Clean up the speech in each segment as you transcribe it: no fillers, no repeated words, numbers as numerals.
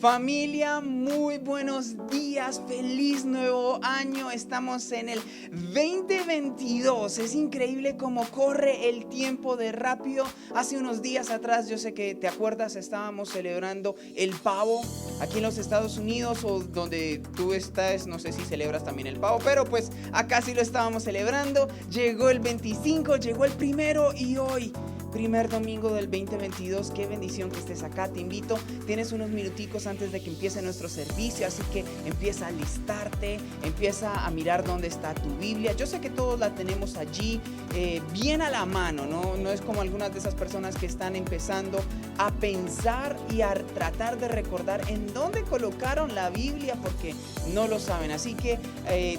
Familia, muy buenos días, feliz nuevo año. Estamos en el 2022. Es increíble cómo corre el tiempo de rápido. Hace unos días atrás, yo sé que te acuerdas, estábamos celebrando el pavo aquí en los Estados Unidos, o donde tú estás, no sé si celebras también el pavo, pero pues acá sí lo estábamos celebrando. Llegó el 25, llegó el primero y hoy, primer domingo del 2022, qué bendición que estés acá. Te invito, tienes unos minuticos antes de que empiece nuestro servicio, así que empieza a listarte, empieza a mirar dónde está tu Biblia. Yo sé que todos la tenemos allí, bien a la mano, no es como algunas de esas personas que están empezando a pensar y a tratar de recordar en dónde colocaron la Biblia porque no lo saben. Así que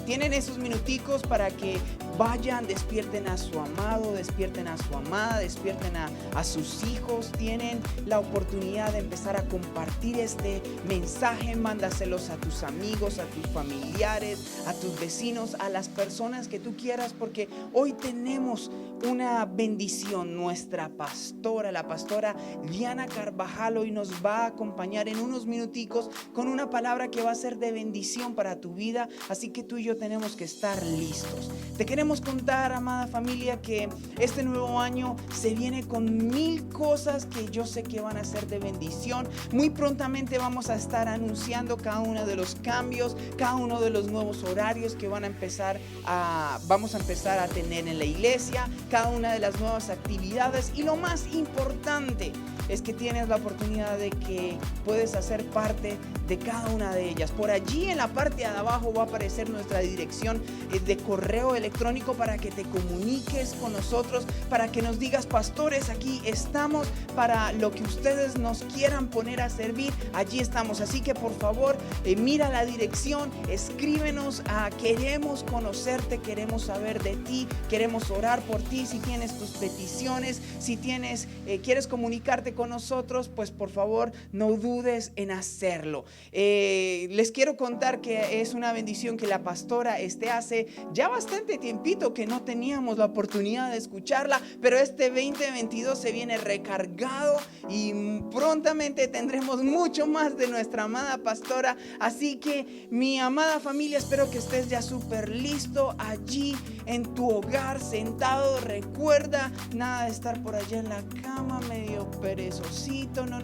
tienen esos minuticos para que vayan, despierten a su amado, despierten a su amada, despierten a sus hijos. Tienen la oportunidad de empezar a compartir este mensaje. Mándaselos a tus amigos, a tus familiares, a tus vecinos, a las personas que tú quieras, porque hoy tenemos una bendición. Nuestra pastora, la pastora Diana Carvajal, hoy nos va a acompañar en unos minuticos con una palabra que va a ser de bendición para tu vida. Así que tú y yo tenemos que estar listos. Te queremos contar, amada familia, que este nuevo año se viene con 1000 cosas que yo sé que van a ser de bendición. Muy prontamente vamos a estar anunciando cada uno de los cambios, cada uno de los nuevos horarios que vamos a empezar a tener en la iglesia, cada una de las nuevas actividades. Y lo más importante es que tienes la oportunidad de que puedes hacer parte de cada una de ellas. Por allí en la parte de abajo va a aparecer nuestra dirección de correo electrónico para que te comuniques con nosotros, para que nos digas: pastores, aquí estamos para lo que ustedes nos quieran poner a servir. Allí estamos. Así que por favor, mira la dirección, escríbenos. Queremos conocerte, queremos saber de ti, queremos orar por ti. Si tienes tus peticiones, si quieres comunicarte con nosotros, pues por favor no dudes en hacerlo. Les quiero contar que es una bendición que la pastora hace ya bastante tiempito que no teníamos la oportunidad de escucharla, pero este 2022 se viene recargado y prontamente tendremos mucho más de nuestra amada pastora. Así que, mi amada familia, espero que estés ya súper listo allí en tu hogar, sentado. Recuerda, nada de estar por allá en la cama medio perezosito, no.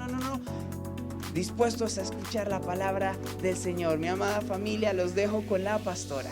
Dispuestos a escuchar la palabra del Señor. Mi amada familia, los dejo con la pastora.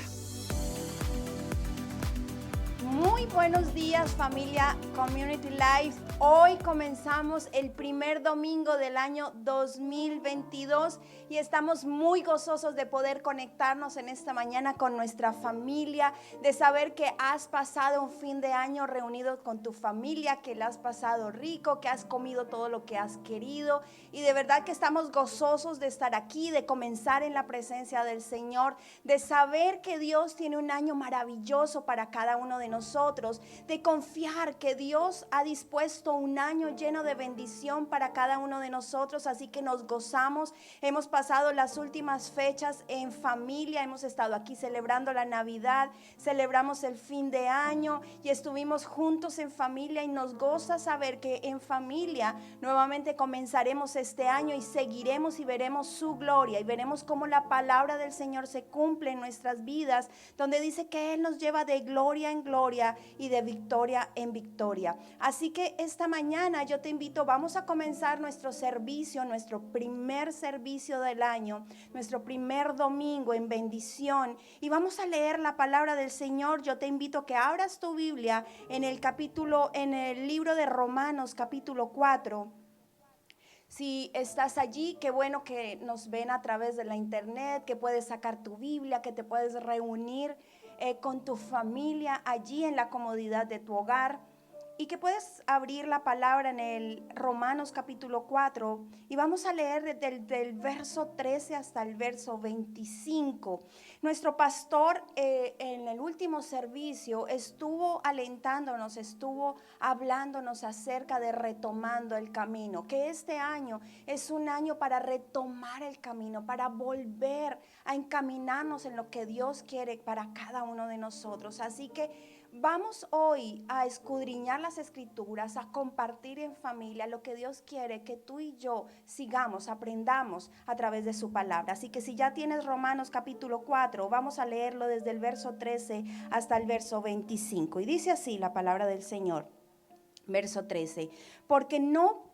Muy buenos días, familia Community Life. Hoy comenzamos el primer domingo del año 2022 y estamos muy gozosos de poder conectarnos en esta mañana con nuestra familia, de saber que has pasado un fin de año reunido con tu familia, que la has pasado rico, que has comido todo lo que has querido, y de verdad que estamos gozosos de estar aquí, de comenzar en la presencia del Señor, de saber que Dios tiene un año maravilloso para cada uno de nosotros, de confiar que Dios ha dispuesto un año lleno de bendición para cada uno de nosotros. Así que nos gozamos. Hemos pasado las últimas fechas en familia, hemos estado aquí celebrando la Navidad, celebramos el fin de año y estuvimos juntos en familia, y nos goza saber que en familia nuevamente comenzaremos este año y seguiremos y veremos su gloria, y veremos cómo la palabra del Señor se cumple en nuestras vidas, donde dice que Él nos lleva de gloria en gloria y de victoria en victoria. Así que esta mañana yo te invito, vamos a comenzar nuestro servicio, nuestro primer servicio del año, nuestro primer domingo en bendición, y vamos a leer la palabra del Señor. Yo te invito a que abras tu Biblia en el libro de Romanos capítulo 4. Si estás allí, qué bueno que nos ven a través de la internet, que puedes sacar tu Biblia, que te puedes reunir con tu familia allí en la comodidad de tu hogar, y que puedes abrir la palabra en el Romanos capítulo 4, y vamos a leer del verso 13 hasta el verso 25. Nuestro pastor en el último servicio estuvo alentándonos, estuvo hablándonos acerca de retomando el camino, que este año es un año para retomar el camino, para volver a encaminarnos en lo que Dios quiere para cada uno de nosotros. Así que Vamos hoy a escudriñar las escrituras, a compartir en familia lo que Dios quiere que tú y yo sigamos, aprendamos a través de su palabra. Así que si ya tienes Romanos capítulo 4, vamos a leerlo desde el verso 13 hasta el verso 25. Y dice así la palabra del Señor, verso 13, porque no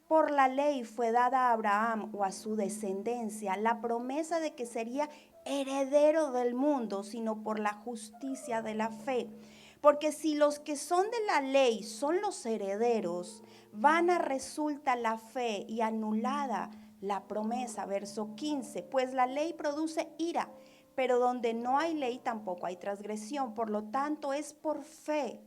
por la ley fue dada a Abraham o a su descendencia la promesa de que sería heredero del mundo, sino por la justicia de la fe. Porque si los que son de la ley son los herederos, vana resulta la fe y anulada la promesa. Verso 15, pues la ley produce ira, pero donde no hay ley tampoco hay transgresión. Por lo tanto es por fe,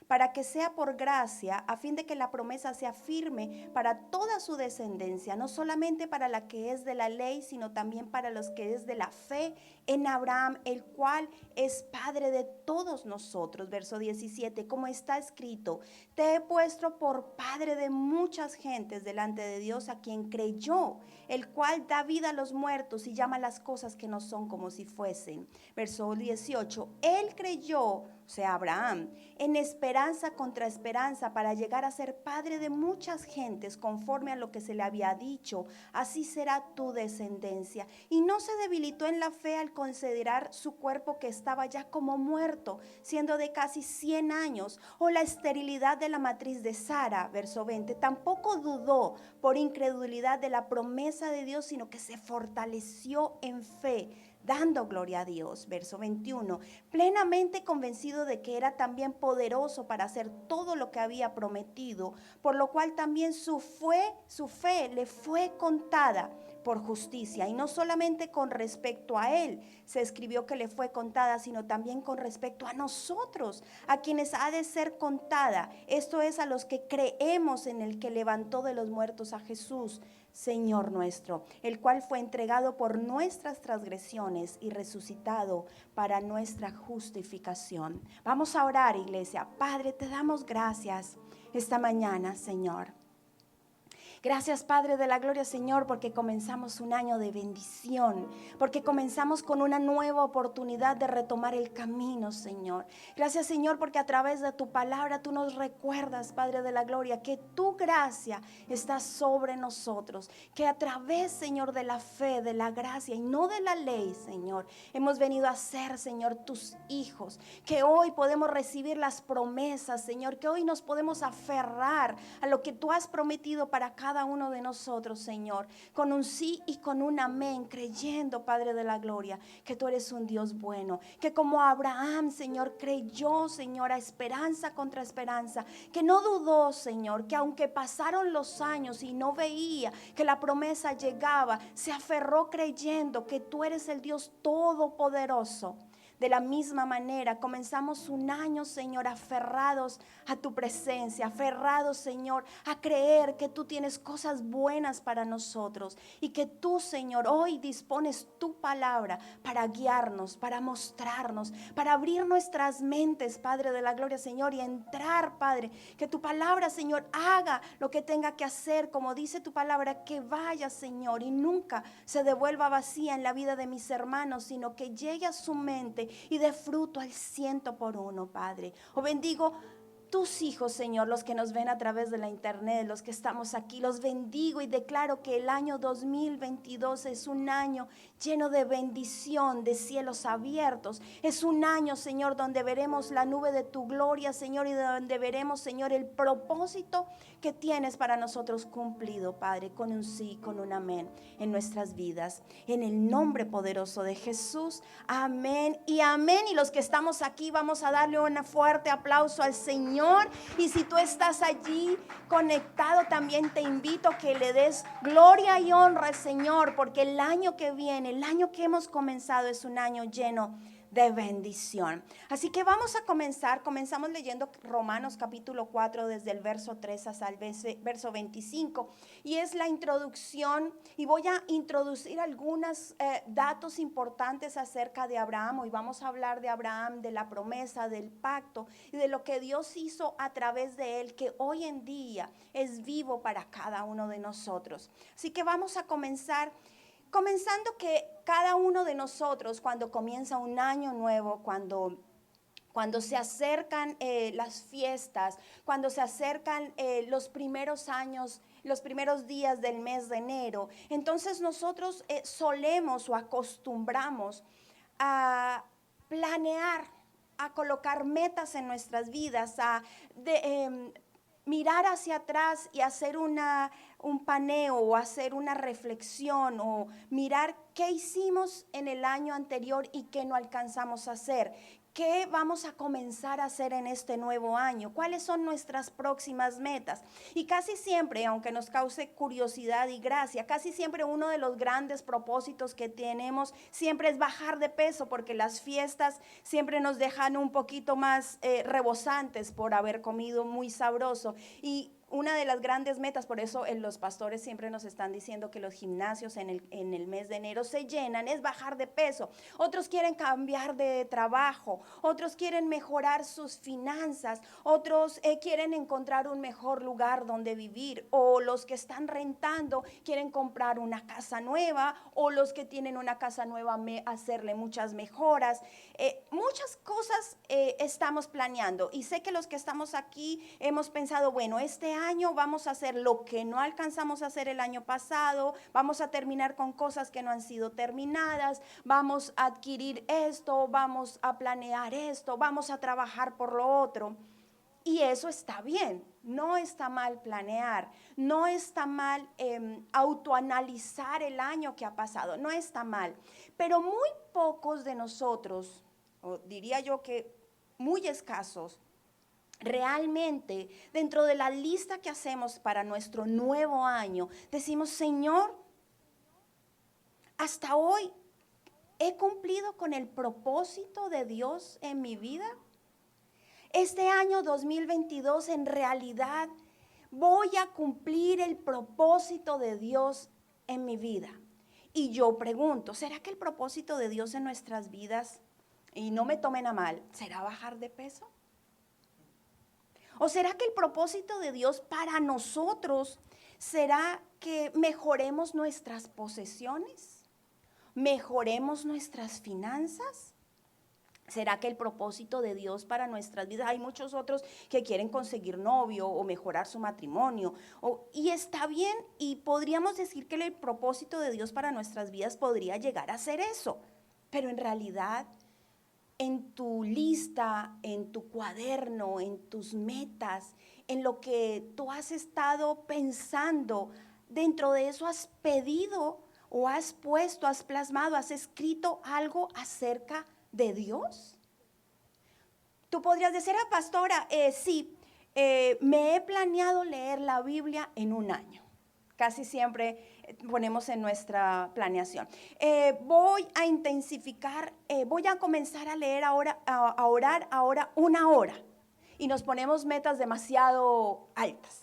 para que sea por gracia, a fin de que la promesa sea firme para toda su descendencia, no solamente para la que es de la ley, sino también para los que es de la fe en Abraham, el cual es Padre de todos nosotros. Verso 17, como está escrito, te he puesto por Padre de muchas gentes delante de Dios, a quien creyó, el cual da vida a los muertos y llama las cosas que no son como si fuesen. Verso 18, él creyó, o sea, Abraham, en esperanza contra esperanza, para llegar a ser padre de muchas gentes, conforme a lo que se le había dicho, así será tu descendencia. Y no se debilitó en la fe al considerar su cuerpo que estaba ya como muerto, siendo de casi 100 años, o la esterilidad de la matriz de Sara. Verso 20, tampoco dudó por incredulidad de la promesa de Dios, sino que se fortaleció en fe, dando gloria a Dios. Verso 21, plenamente convencido de que era también poderoso para hacer todo lo que había prometido, por lo cual también su fe le fue contada por justicia. Y no solamente con respecto a él se escribió que le fue contada, sino también con respecto a nosotros, a quienes ha de ser contada. Esto es, a los que creemos en el que levantó de los muertos a Jesús, Señor nuestro, el cual fue entregado por nuestras transgresiones y resucitado para nuestra justificación. Vamos a orar, iglesia. Padre, te damos gracias esta mañana, Señor. Gracias, Padre de la gloria, Señor, porque comenzamos un año de bendición, porque comenzamos con una nueva oportunidad de retomar el camino, Señor. Gracias, Señor, porque a través de tu palabra tú nos recuerdas, Padre de la gloria, que tu gracia está sobre nosotros, que a través, Señor, de la fe, de la gracia y no de la ley, Señor, hemos venido a ser, Señor, tus hijos, que hoy podemos recibir las promesas, Señor, que hoy nos podemos aferrar a lo que tú has prometido para cada uno de nosotros, Señor, con un sí y con un amén, creyendo, Padre de la gloria, que tú eres un Dios bueno, que como Abraham, Señor, creyó, Señor, a esperanza contra esperanza, que no dudó, Señor, que aunque pasaron los años y no veía que la promesa llegaba, se aferró creyendo que tú eres el Dios todopoderoso. De la misma manera, comenzamos un año, Señor, aferrados a tu presencia, aferrados, Señor, a creer que tú tienes cosas buenas para nosotros y que tú, Señor, hoy dispones tu palabra para guiarnos, para mostrarnos, para abrir nuestras mentes, Padre de la gloria, Señor, y entrar, Padre, que tu palabra, Señor, haga lo que tenga que hacer, como dice tu palabra, que vaya, Señor, y nunca se devuelva vacía en la vida de mis hermanos, sino que llegue a su mente y de fruto al 100%, Padre. O bendigo tus hijos, Señor, los que nos ven a través de la internet, los que estamos aquí, los bendigo y declaro que el año 2022 es un año lleno de bendición, de cielos abiertos. Es un año, Señor, donde veremos la nube de tu gloria, Señor, y donde veremos, Señor, el propósito que tienes para nosotros cumplido, Padre, con un sí, con un amén en nuestras vidas. En el nombre poderoso de Jesús, amén y amén. Y los que estamos aquí vamos a darle un fuerte aplauso al Señor. Y si tú estás allí conectado, también te invito a que le des gloria y honra al Señor, porque el año que viene, el año que hemos comenzado, es un año lleno de bendición. Así que vamos a comenzamos leyendo Romanos capítulo 4 desde el verso 3 hasta el verso 25, y es la introducción, y voy a introducir algunos datos importantes acerca de Abraham. Hoy vamos a hablar de Abraham, de la promesa, del pacto y de lo que Dios hizo a través de él, que hoy en día es vivo para cada uno de nosotros. Así que vamos a comenzando que cada uno de nosotros, cuando comienza un año nuevo, cuando Cuando se acercan las fiestas, cuando se acercan los primeros años, los primeros días del mes de enero, entonces nosotros solemos o acostumbramos a planear, a colocar metas en nuestras vidas, mirar hacia atrás y hacer un paneo o hacer una reflexión o mirar qué hicimos en el año anterior y qué no alcanzamos a hacer. ¿Qué vamos a comenzar a hacer en este nuevo año? ¿Cuáles son nuestras próximas metas? Y casi siempre, aunque nos cause curiosidad y gracia, casi siempre uno de los grandes propósitos que tenemos siempre es bajar de peso, porque las fiestas siempre nos dejan un poquito más rebosantes por haber comido muy sabroso. Y una de las grandes metas, por eso los pastores siempre nos están diciendo que los gimnasios en el mes de enero se llenan, es bajar de peso. Otros quieren cambiar de trabajo, otros quieren mejorar sus finanzas, otros quieren encontrar un mejor lugar donde vivir, o los que están rentando quieren comprar una casa nueva, o los que tienen una casa nueva hacerle muchas mejoras. Muchas cosas estamos planeando, y sé que los que estamos aquí hemos pensado, bueno, este año vamos a hacer lo que no alcanzamos a hacer el año pasado, vamos a terminar con cosas que no han sido terminadas, vamos a adquirir esto, vamos a planear esto, vamos a trabajar por lo otro. Y eso está bien, no está mal planear, no está mal autoanalizar el año que ha pasado, no está mal. Pero muy pocos de nosotros, o diría yo que muy escasos, realmente, dentro de la lista que hacemos para nuestro nuevo año, decimos, Señor, hasta hoy he cumplido con el propósito de Dios en mi vida. Este año 2022 en realidad voy a cumplir el propósito de Dios en mi vida. Y yo pregunto, ¿será que el propósito de Dios en nuestras vidas, y no me tomen a mal, será bajar de peso? ¿O será que el propósito de Dios para nosotros será que mejoremos nuestras posesiones? ¿Mejoremos nuestras finanzas? ¿Será que el propósito de Dios para nuestras vidas? Hay muchos otros que quieren conseguir novio o mejorar su matrimonio. Y está bien, y podríamos decir que el propósito de Dios para nuestras vidas podría llegar a ser eso. Pero en realidad, en tu lista, en tu cuaderno, en tus metas, en lo que tú has estado pensando, dentro de eso has pedido o has puesto, has plasmado, has escrito algo acerca de Dios. Tú podrías decir, pastora, sí, me he planeado leer la Biblia en un año. Casi siempre ponemos en nuestra planeación. Voy a intensificar, voy a comenzar a leer ahora, a orar ahora 1 hora. Y nos ponemos metas demasiado altas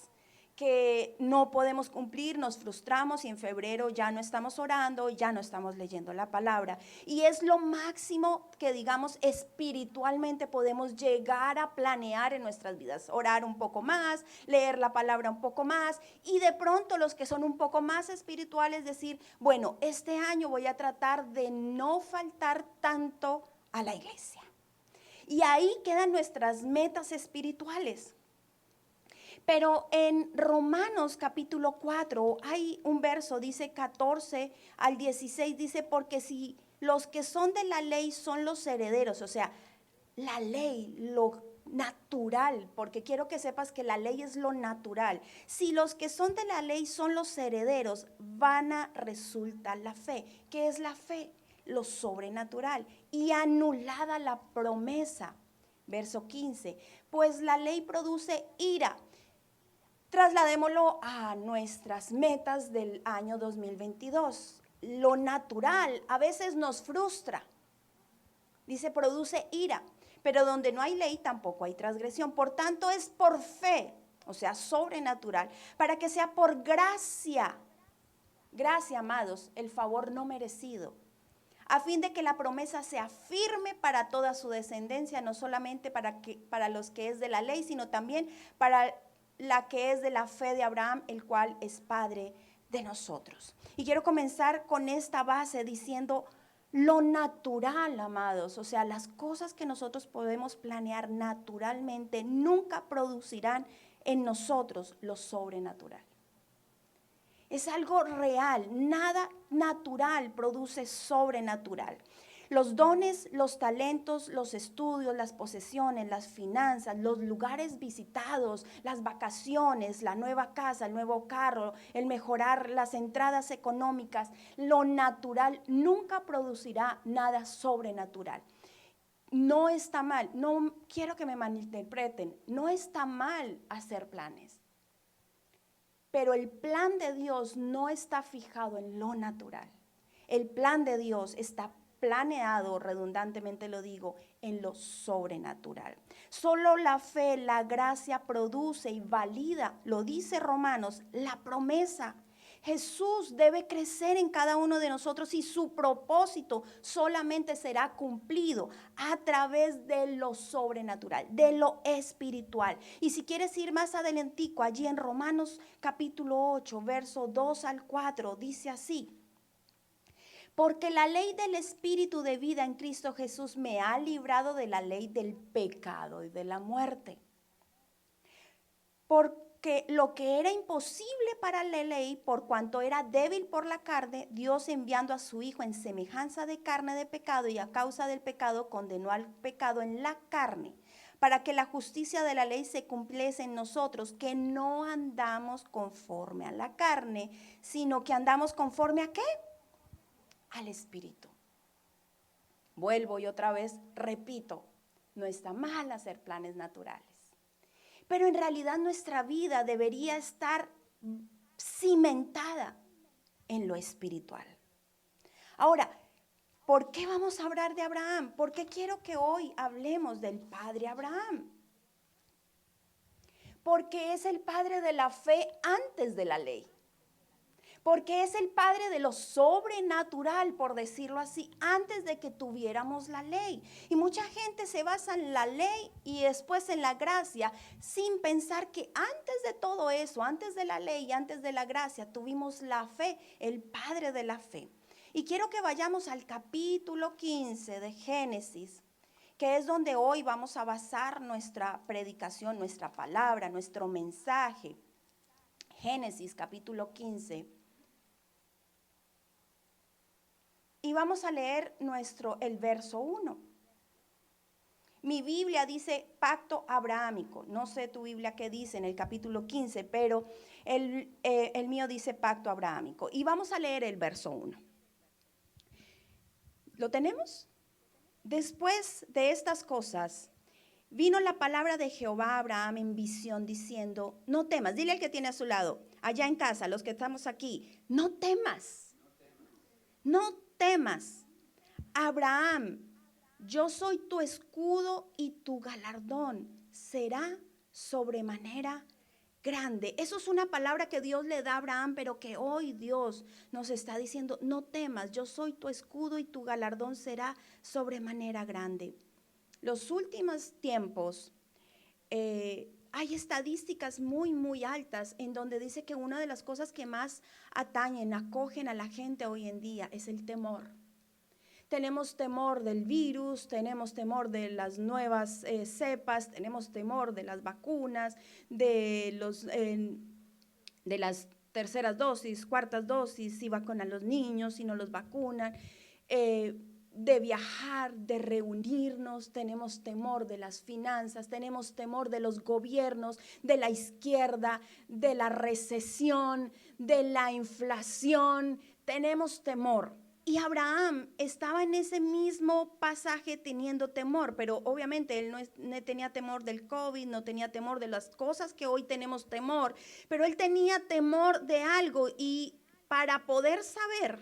que no podemos cumplir, nos frustramos y en febrero ya no estamos orando, ya no estamos leyendo la palabra. Y es lo máximo que, digamos, espiritualmente podemos llegar a planear en nuestras vidas. Orar un poco más, leer la palabra un poco más, y de pronto los que son un poco más espirituales decir, bueno, este año voy a tratar de no faltar tanto a la iglesia. Y ahí quedan nuestras metas espirituales. Pero en Romanos capítulo 4 hay un verso, dice 14 al 16, dice, porque si los que son de la ley son los herederos, o sea, la ley, lo natural, porque quiero que sepas que la ley es lo natural. Si los que son de la ley son los herederos, vana resulta la fe. ¿Qué es la fe? Lo sobrenatural. Y anulada la promesa. Verso 15, pues la ley produce ira. Trasladémoslo a nuestras metas del año 2022. Lo natural a veces nos frustra. Dice, produce ira, pero donde no hay ley tampoco hay transgresión. Por tanto, es por fe, o sea, sobrenatural, para que sea por gracia. Gracia, amados, el favor no merecido, a fin de que la promesa sea firme para toda su descendencia, no solamente para los que es de la ley, sino también para la que es de la fe de Abraham, el cual es padre de nosotros. Y quiero comenzar con esta base diciendo, Lo natural, amados, o sea, las cosas que nosotros podemos planear naturalmente nunca producirán en nosotros lo sobrenatural. Es algo real, nada natural produce sobrenatural. Los dones, los talentos, los estudios, las posesiones, las finanzas, los lugares visitados, las vacaciones, la nueva casa, el nuevo carro, el mejorar las entradas económicas, lo natural nunca producirá nada sobrenatural. No está mal, no quiero que me malinterpreten, no está mal hacer planes. Pero el plan de Dios no está fijado en lo natural. El plan de Dios está planeado, redundantemente lo digo, en lo sobrenatural. Solo la fe, la gracia produce y valida, lo dice Romanos, la promesa. Jesús debe crecer en cada uno de nosotros y su propósito solamente será cumplido a través de lo sobrenatural, de lo espiritual. Y si quieres ir más adelantico, allí en Romanos capítulo 8, verso 2 al 4, dice así: porque la ley del Espíritu de vida en Cristo Jesús me ha librado de la ley del pecado y de la muerte. Porque lo que era imposible para la ley, por cuanto era débil por la carne, Dios enviando a su Hijo en semejanza de carne de pecado y a causa del pecado condenó al pecado en la carne, para que la justicia de la ley se cumpliese en nosotros, que no andamos conforme a la carne, sino que andamos conforme ¿a qué? Al Espíritu. Vuelvo y otra vez repito, no está mal hacer planes naturales, pero en realidad nuestra vida debería estar cimentada en lo espiritual. Ahora, ¿por qué vamos a hablar de Abraham? ¿Por qué quiero que hoy hablemos del padre Abraham? Porque es el padre de la fe antes de la ley. Porque es el padre de lo sobrenatural, por decirlo así, antes de que tuviéramos la ley. Y mucha gente se basa en la ley y después en la gracia, sin pensar que antes de todo eso, antes de la ley y antes de la gracia, tuvimos la fe, el padre de la fe. Y quiero que vayamos al capítulo 15 de Génesis, que es donde hoy vamos a basar nuestra predicación, nuestra palabra, nuestro mensaje. Génesis capítulo 15. Y vamos a leer el verso 1. Mi Biblia dice pacto abrahámico. No sé tu Biblia qué dice en el capítulo 15, pero el mío dice pacto abrahámico. Y vamos a leer el verso 1. ¿Lo tenemos? Después de estas cosas, vino la palabra de Jehová a Abraham en visión diciendo, no temas. Dile al que tiene a su lado, allá en casa, los que estamos aquí, no temas. No temas. Abraham, yo soy tu escudo y tu galardón será sobremanera grande. Eso es una palabra que Dios le da a Abraham, pero que hoy Dios nos está diciendo, no temas, yo soy tu escudo y tu galardón será sobremanera grande. Los últimos tiempos, hay estadísticas muy altas en donde dice que una de las cosas que más atañen, acogen a la gente hoy en día es el temor. Tenemos temor del virus, tenemos temor de las nuevas cepas, tenemos temor de las vacunas, de las terceras dosis, cuartas dosis, si vacunan a los niños, si no los vacunan, de viajar, de reunirnos, tenemos temor de las finanzas, tenemos temor de los gobiernos, de la izquierda, de la recesión, de la inflación, tenemos temor. Y Abraham estaba en ese mismo pasaje teniendo temor, pero obviamente él no tenía temor del COVID, no tenía temor de las cosas que hoy tenemos temor, pero él tenía temor de algo. Y para poder saber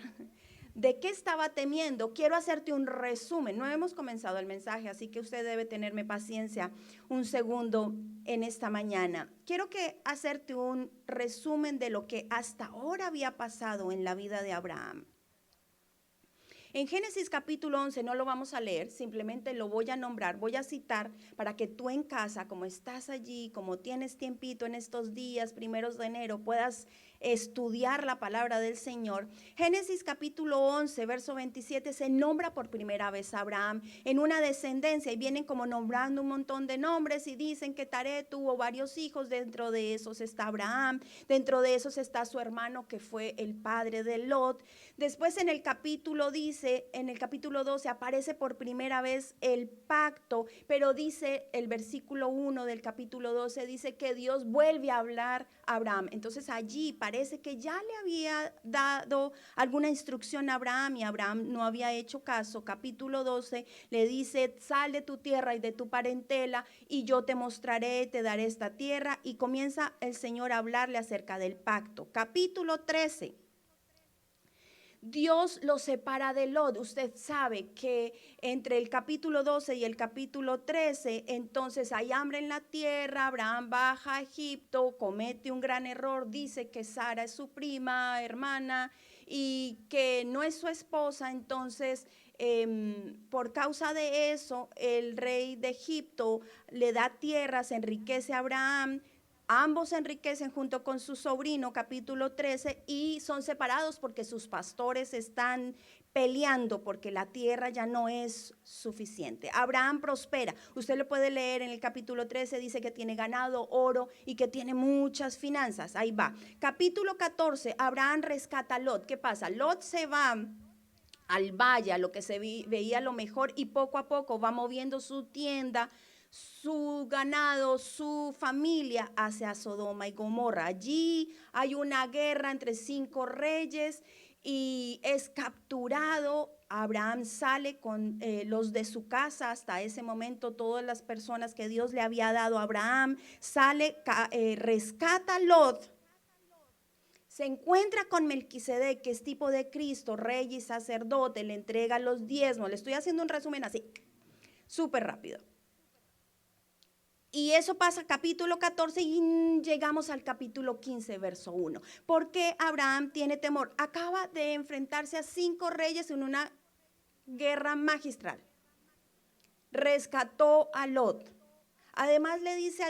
de qué estaba temiendo, quiero hacerte un resumen. No hemos comenzado el mensaje, así que usted debe tenerme paciencia un segundo en esta mañana. Quiero hacerte un resumen de lo que hasta ahora había pasado en la vida de Abraham. En Génesis capítulo 11 no lo vamos a leer, simplemente lo voy a nombrar, voy a citar para que tú en casa, como estás allí, como tienes tiempito en estos días, primeros de enero, puedas estudiar la palabra del Señor, Génesis capítulo 11, verso 27, se nombra por primera vez a Abraham en una descendencia y vienen como nombrando un montón de nombres y dicen que Taré tuvo varios hijos, dentro de esos está Abraham, dentro de esos está su hermano que fue el padre de Lot. Después en el capítulo 12 aparece por primera vez el pacto, pero dice el versículo 1 del capítulo 12, dice que Dios vuelve a hablar a Abraham. Entonces allí parece que ya le había dado alguna instrucción a Abraham y Abraham no había hecho caso. Capítulo 12 le dice: sal de tu tierra y de tu parentela y yo te mostraré, te daré esta tierra, y comienza el Señor a hablarle acerca del pacto. Capítulo 13. Dios lo separa de Lot. Usted sabe que entre el capítulo 12 y el capítulo 13, entonces hay hambre en la tierra, Abraham baja a Egipto, comete un gran error, dice que Sara es su prima, hermana, y que no es su esposa. Entonces, por causa de eso, el rey de Egipto le da tierras, enriquece a Abraham. Ambos se enriquecen junto con su sobrino, capítulo 13, y son separados porque sus pastores están peleando porque la tierra ya no es suficiente. Abraham prospera. Usted lo puede leer en el capítulo 13, dice que tiene ganado, oro y que tiene muchas finanzas. Ahí va. Capítulo 14, Abraham rescata a Lot. ¿Qué pasa? Lot se va al valle, a lo que se veía lo mejor, y poco a poco va moviendo su tienda, su ganado, su familia hacia Sodoma y Gomorra. Allí hay una guerra entre 5 reyes y es capturado. Abraham sale con los de su casa. Hasta ese momento todas las personas que Dios le había dado a Abraham, sale, rescata a Lot. Se encuentra con Melquisedec, que es tipo de Cristo, rey y sacerdote, le entrega los diezmos. Le estoy haciendo un resumen así, súper rápido. Y eso pasa capítulo 14 y llegamos al capítulo 15, verso 1. ¿Por qué Abraham tiene temor? Acaba de enfrentarse a 5 reyes en una guerra magistral. Rescató a Lot. Además le dice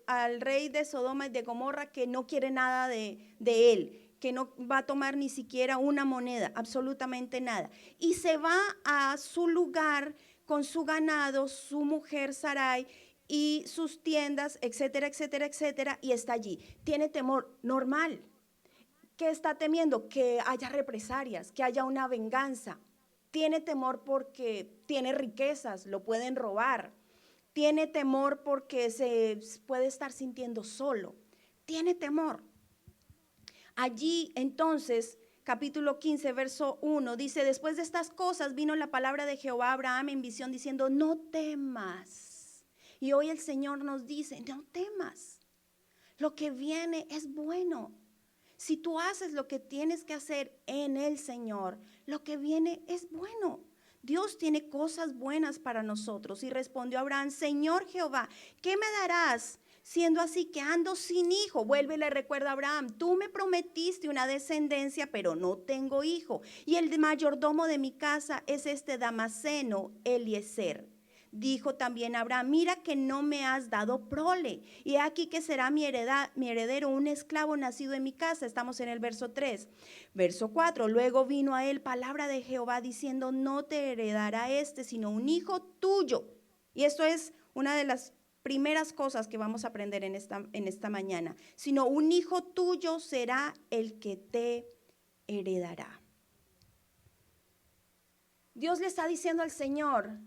al rey de Sodoma y de Gomorra que no quiere nada de él, que no va a tomar ni siquiera una moneda, absolutamente nada. Y se va a su lugar con su ganado, su mujer Sarai y sus tiendas, etcétera, etcétera, etcétera, y está allí. Tiene temor normal. ¿Qué está temiendo? Que haya represalias, que haya una venganza. Tiene temor porque tiene riquezas, lo pueden robar. Tiene temor porque se puede estar sintiendo solo. Tiene temor. Allí entonces, capítulo 15, verso 1, dice: después de estas cosas vino la palabra de Jehová a Abraham en visión diciendo: no temas. Y hoy el Señor nos dice: no temas. Lo que viene es bueno. Si tú haces lo que tienes que hacer en el Señor, lo que viene es bueno. Dios tiene cosas buenas para nosotros. Y respondió Abraham: Señor Jehová, ¿qué me darás siendo así que ando sin hijo? Vuelve y le recuerda a Abraham: tú me prometiste una descendencia, pero no tengo hijo. Y el mayordomo de mi casa es este Damaseno, Eliezer. Dijo también Abraham: mira que no me has dado prole, y aquí que será mi heredero un esclavo nacido en mi casa. Estamos en el verso 3. Verso 4, luego vino a él palabra de Jehová diciendo: no te heredará sino un hijo tuyo. Y esto es una de las primeras cosas que vamos a aprender en esta mañana. Sino un hijo tuyo será el que te heredará. Dios le está diciendo al Señor,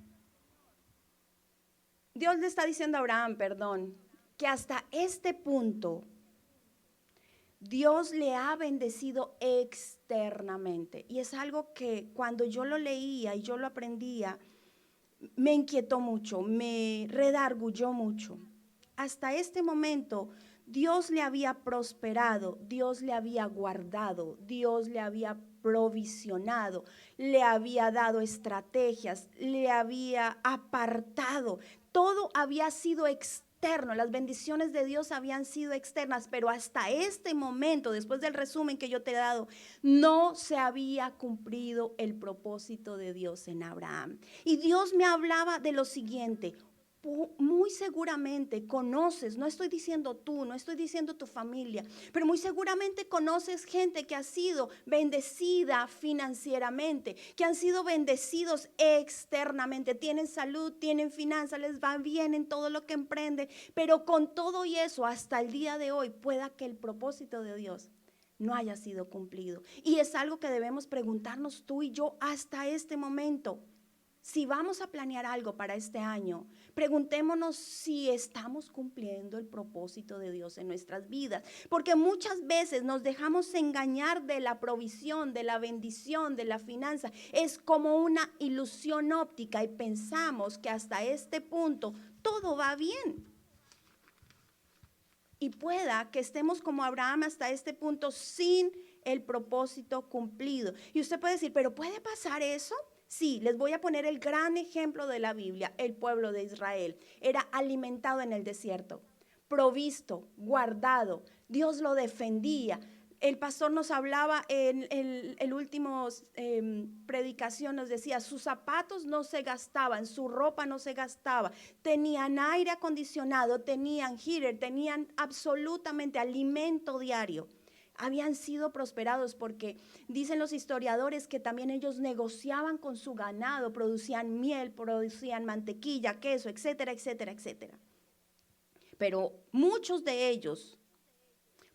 Dios le está diciendo a Abraham, que hasta este punto Dios le ha bendecido externamente. Y es algo que cuando yo lo leía y yo lo aprendía, me inquietó mucho, me redarguyó mucho. Hasta este momento Dios le había prosperado, Dios le había guardado, Dios le había provisionado, le había dado estrategias, le había apartado. Todo había sido externo, las bendiciones de Dios habían sido externas, pero hasta este momento, después del resumen que yo te he dado, no se había cumplido el propósito de Dios en Abraham. Y Dios me hablaba de lo siguiente: muy seguramente conoces, no estoy diciendo tú, no estoy diciendo tu familia, pero muy seguramente conoces gente que ha sido bendecida financieramente, que han sido bendecidos externamente, tienen salud, tienen finanzas, les va bien en todo lo que emprende, pero con todo y eso hasta el día de hoy pueda que el propósito de Dios no haya sido cumplido. Y es algo que debemos preguntarnos tú y yo hasta este momento. Si vamos a planear algo para este año, preguntémonos si estamos cumpliendo el propósito de Dios en nuestras vidas, porque muchas veces nos dejamos engañar de la provisión, de la bendición, de la finanza. Es como una ilusión óptica y pensamos que hasta este punto todo va bien. Y pueda que estemos como Abraham hasta este punto sin el propósito cumplido. Y usted puede decir, ¿pero puede pasar eso? Sí, les voy a poner el gran ejemplo de la Biblia. El pueblo de Israel era alimentado en el desierto, provisto, guardado. Dios lo defendía. El pastor nos hablaba en el último predicación, nos decía, sus zapatos no se gastaban, su ropa no se gastaba, tenían aire acondicionado, tenían heater, tenían absolutamente alimento diario. Habían sido prosperados porque dicen los historiadores que también ellos negociaban con su ganado, producían miel, producían mantequilla, queso, etcétera, etcétera, etcétera. Pero muchos de ellos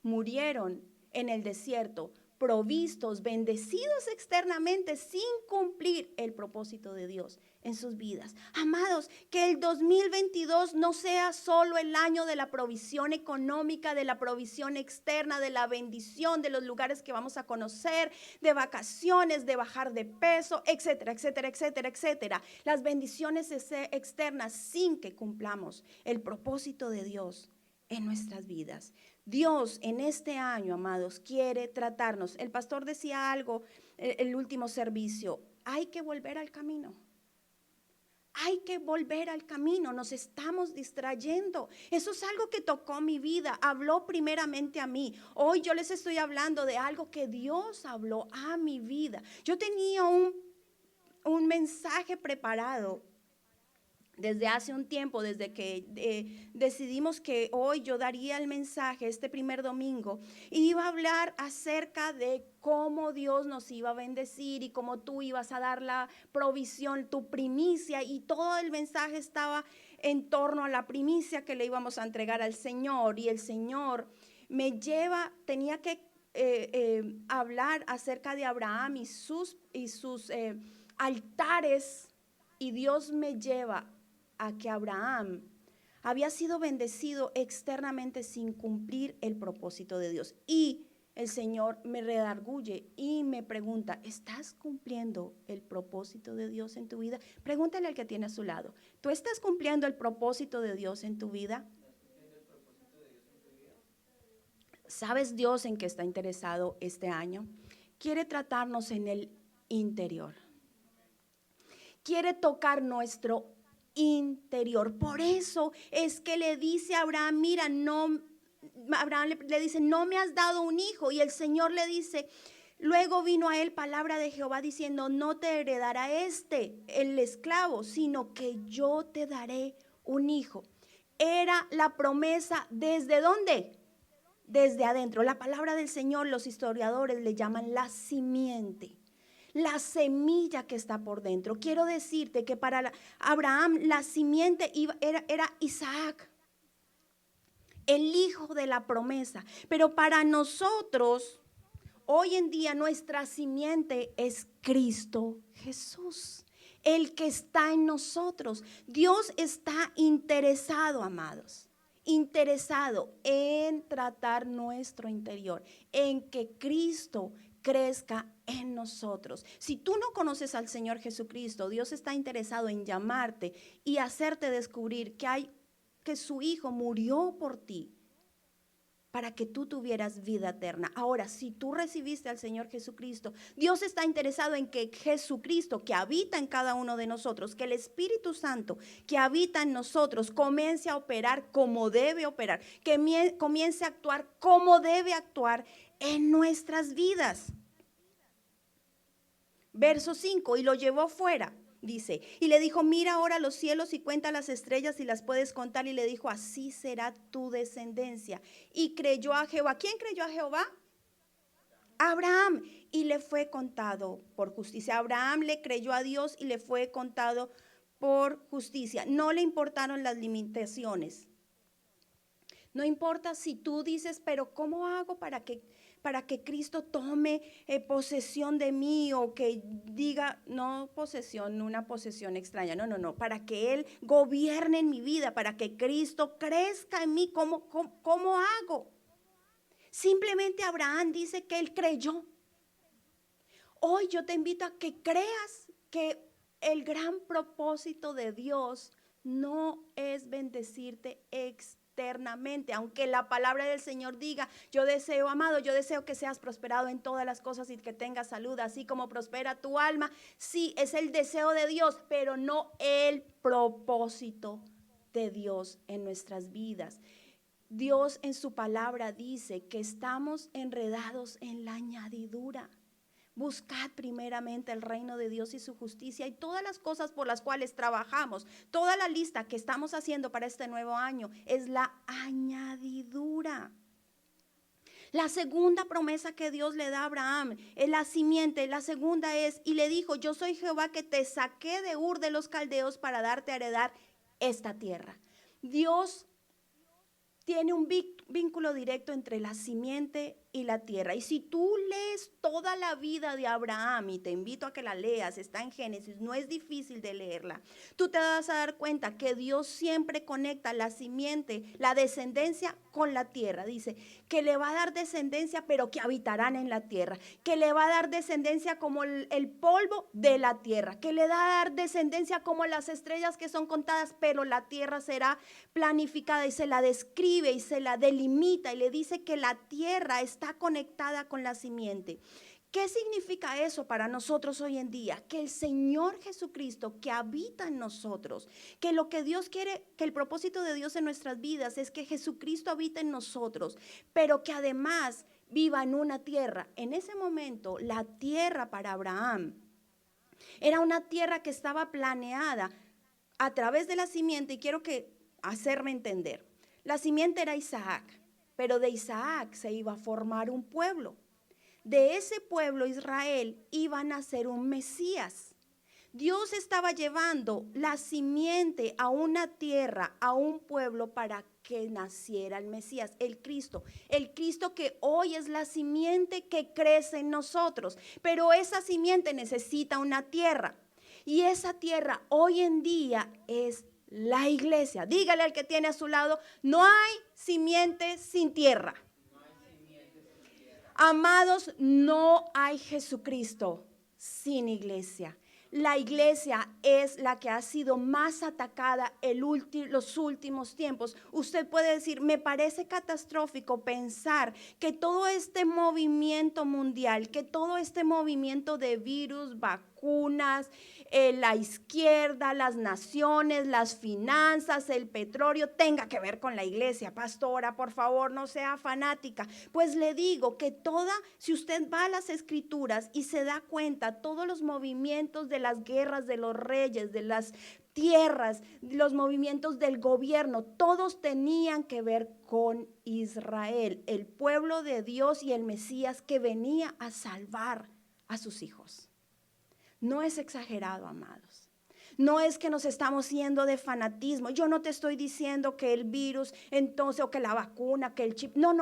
murieron en el desierto, provistos, bendecidos externamente, sin cumplir el propósito de Dios en sus vidas. Amados, que el 2022 no sea solo el año de la provisión económica, de la provisión externa, de la bendición, de los lugares que vamos a conocer, de vacaciones, de bajar de peso, etcétera, etcétera, etcétera, etcétera. Las bendiciones externas sin que cumplamos el propósito de Dios en nuestras vidas. Dios en este año, amados, quiere tratarnos. El pastor decía algo, el último servicio, hay que volver al camino. Hay que volver al camino, nos estamos distrayendo. Eso es algo que tocó mi vida, habló primeramente a mí. Hoy yo les estoy hablando de algo que Dios habló a mi vida. Yo tenía un mensaje preparado desde hace un tiempo, desde que decidimos que hoy yo daría el mensaje este primer domingo, iba a hablar acerca de cómo Dios nos iba a bendecir y cómo tú ibas a dar la provisión, tu primicia, y todo el mensaje estaba en torno a la primicia que le íbamos a entregar al Señor. Y el Señor me lleva, tenía que hablar acerca de Abraham y sus altares, y Dios me lleva a que Abraham había sido bendecido externamente sin cumplir el propósito de Dios. Y el Señor me redarguye y me pregunta, ¿estás cumpliendo el propósito de Dios en tu vida? Pregúntale al que tiene a su lado, ¿tú estás cumpliendo el propósito de Dios en tu vida? ¿Sabes Dios en qué está interesado este año? Quiere tratarnos en el interior. Quiere tocar nuestro interior. Por eso es que le dice a Abraham, mira, Abraham le dice, no me has dado un hijo. Y el Señor le dice, luego vino a él palabra de Jehová diciendo, no te heredará el esclavo, sino que yo te daré un hijo. Era la promesa, ¿desde dónde? Desde adentro. La palabra del Señor, los historiadores le llaman la simiente. La semilla que está por dentro. Quiero decirte que para Abraham la simiente era Isaac, el hijo de la promesa. Pero para nosotros, hoy en día, nuestra simiente es Cristo Jesús, el que está en nosotros. Dios está interesado, amados, interesado en tratar nuestro interior, en que Cristo crezca en nosotros. Si tú no conoces al Señor Jesucristo, Dios está interesado en llamarte y hacerte descubrir que su Hijo murió por ti para que tú tuvieras vida eterna. Ahora, si tú recibiste al Señor Jesucristo, Dios está interesado en que Jesucristo, que habita en cada uno de nosotros, que el Espíritu Santo que habita en nosotros comience a operar como debe operar, que comience a actuar como debe actuar en nuestras vidas. Verso 5, y lo llevó fuera dice, y le dijo, mira ahora los cielos y cuenta las estrellas si las puedes contar. Y le dijo, así será tu descendencia. Y creyó a Jehová. ¿Quién creyó a Jehová? Abraham. Y le fue contado por justicia. Abraham le creyó a Dios y le fue contado por justicia. No le importaron las limitaciones. No importa si tú dices, pero ¿cómo hago para que Cristo tome posesión de mí? O que diga, no posesión, una posesión extraña, no, para que Él gobierne en mi vida, para que Cristo crezca en mí, ¿cómo hago? Simplemente Abraham dice que él creyó. Hoy yo te invito a que creas que el gran propósito de Dios no es bendecirte externamente, aunque la palabra del Señor diga, yo deseo, amado, yo deseo que seas prosperado en todas las cosas y que tengas salud, así como prospera tu alma. Sí, es el deseo de Dios, pero no el propósito de Dios en nuestras vidas. Dios en su palabra dice que estamos enredados en la añadidura. Buscad primeramente el reino de Dios y su justicia, y todas las cosas por las cuales trabajamos, toda la lista que estamos haciendo para este nuevo año es la añadidura. La segunda promesa que Dios le da a Abraham es la simiente. La segunda es, y le dijo, yo soy Jehová que te saqué de Ur de los Caldeos para darte a heredar esta tierra. Dios tiene un vínculo directo entre la simiente y la tierra. Y si tú lees toda la vida de Abraham, y te invito a que la leas, está en Génesis, no es difícil de leerla, tú te vas a dar cuenta que Dios siempre conecta la simiente, la descendencia con la tierra. Dice que le va a dar descendencia, pero que habitarán en la tierra, que le va a dar descendencia como el polvo de la tierra, que le va a dar descendencia como las estrellas que son contadas, pero la tierra será planificada, y se la describe y se la delimita y le dice que la tierra está conectada con la simiente. ¿Qué significa eso para nosotros hoy en día? Que el Señor Jesucristo que habita en nosotros, que lo que Dios quiere, que el propósito de Dios en nuestras vidas es que Jesucristo habita en nosotros, pero que además viva en una tierra. En ese momento, la tierra para Abraham era una tierra que estaba planeada a través de la simiente, y quiero hacerme entender. La simiente era Isaac, pero de Isaac se iba a formar un pueblo. De ese pueblo, Israel, iba a nacer un Mesías. Dios estaba llevando la simiente a una tierra, a un pueblo, para que naciera el Mesías, el Cristo que hoy es la simiente que crece en nosotros. Pero esa simiente necesita una tierra, y esa tierra hoy en día es la iglesia. Dígale al que tiene a su lado, no hay simiente sin tierra. Amados, no hay Jesucristo sin iglesia. La iglesia es la que ha sido más atacada los últimos tiempos. Usted puede decir, me parece catastrófico pensar que todo este movimiento mundial, que todo este movimiento de virus, vacunas, la izquierda, las naciones, las finanzas, el petróleo, tenga que ver con la iglesia. Pastora, por favor, no sea fanática. Pues le digo que si usted va a las escrituras y se da cuenta, todos los movimientos de las guerras de los reyes, de las tierras, los movimientos del gobierno, todos tenían que ver con Israel, el pueblo de Dios y el Mesías que venía a salvar a sus hijos. No es exagerado, amados. No es que nos estamos yendo de fanatismo. Yo no te estoy diciendo que el virus, entonces, o que la vacuna, que el chip. No.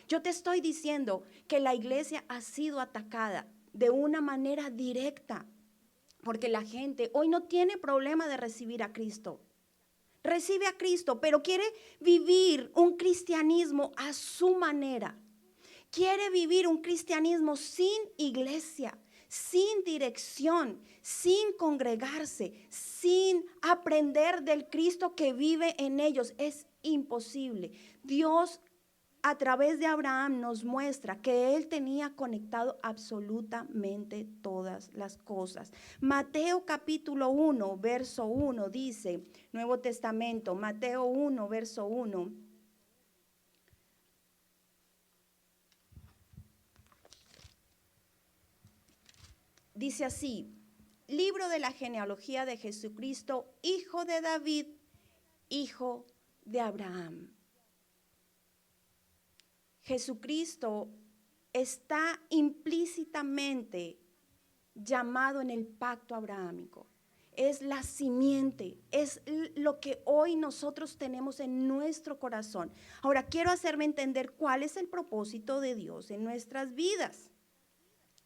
Yo te estoy diciendo que la iglesia ha sido atacada de una manera directa, porque la gente hoy no tiene problema de recibir a Cristo. Recibe a Cristo, pero quiere vivir un cristianismo a su manera. Quiere vivir un cristianismo sin iglesia, sin dirección, sin congregarse, sin aprender del Cristo que vive en ellos. Es imposible. Dios a través de Abraham nos muestra que él tenía conectado absolutamente todas las cosas. Mateo capítulo 1, verso 1 dice, Nuevo Testamento, Mateo 1, verso 1. Dice así, libro de la genealogía de Jesucristo, hijo de David, hijo de Abraham. Jesucristo está implícitamente llamado en el pacto abrahámico. Es la simiente, es lo que hoy nosotros tenemos en nuestro corazón. Ahora quiero hacerme entender cuál es el propósito de Dios en nuestras vidas.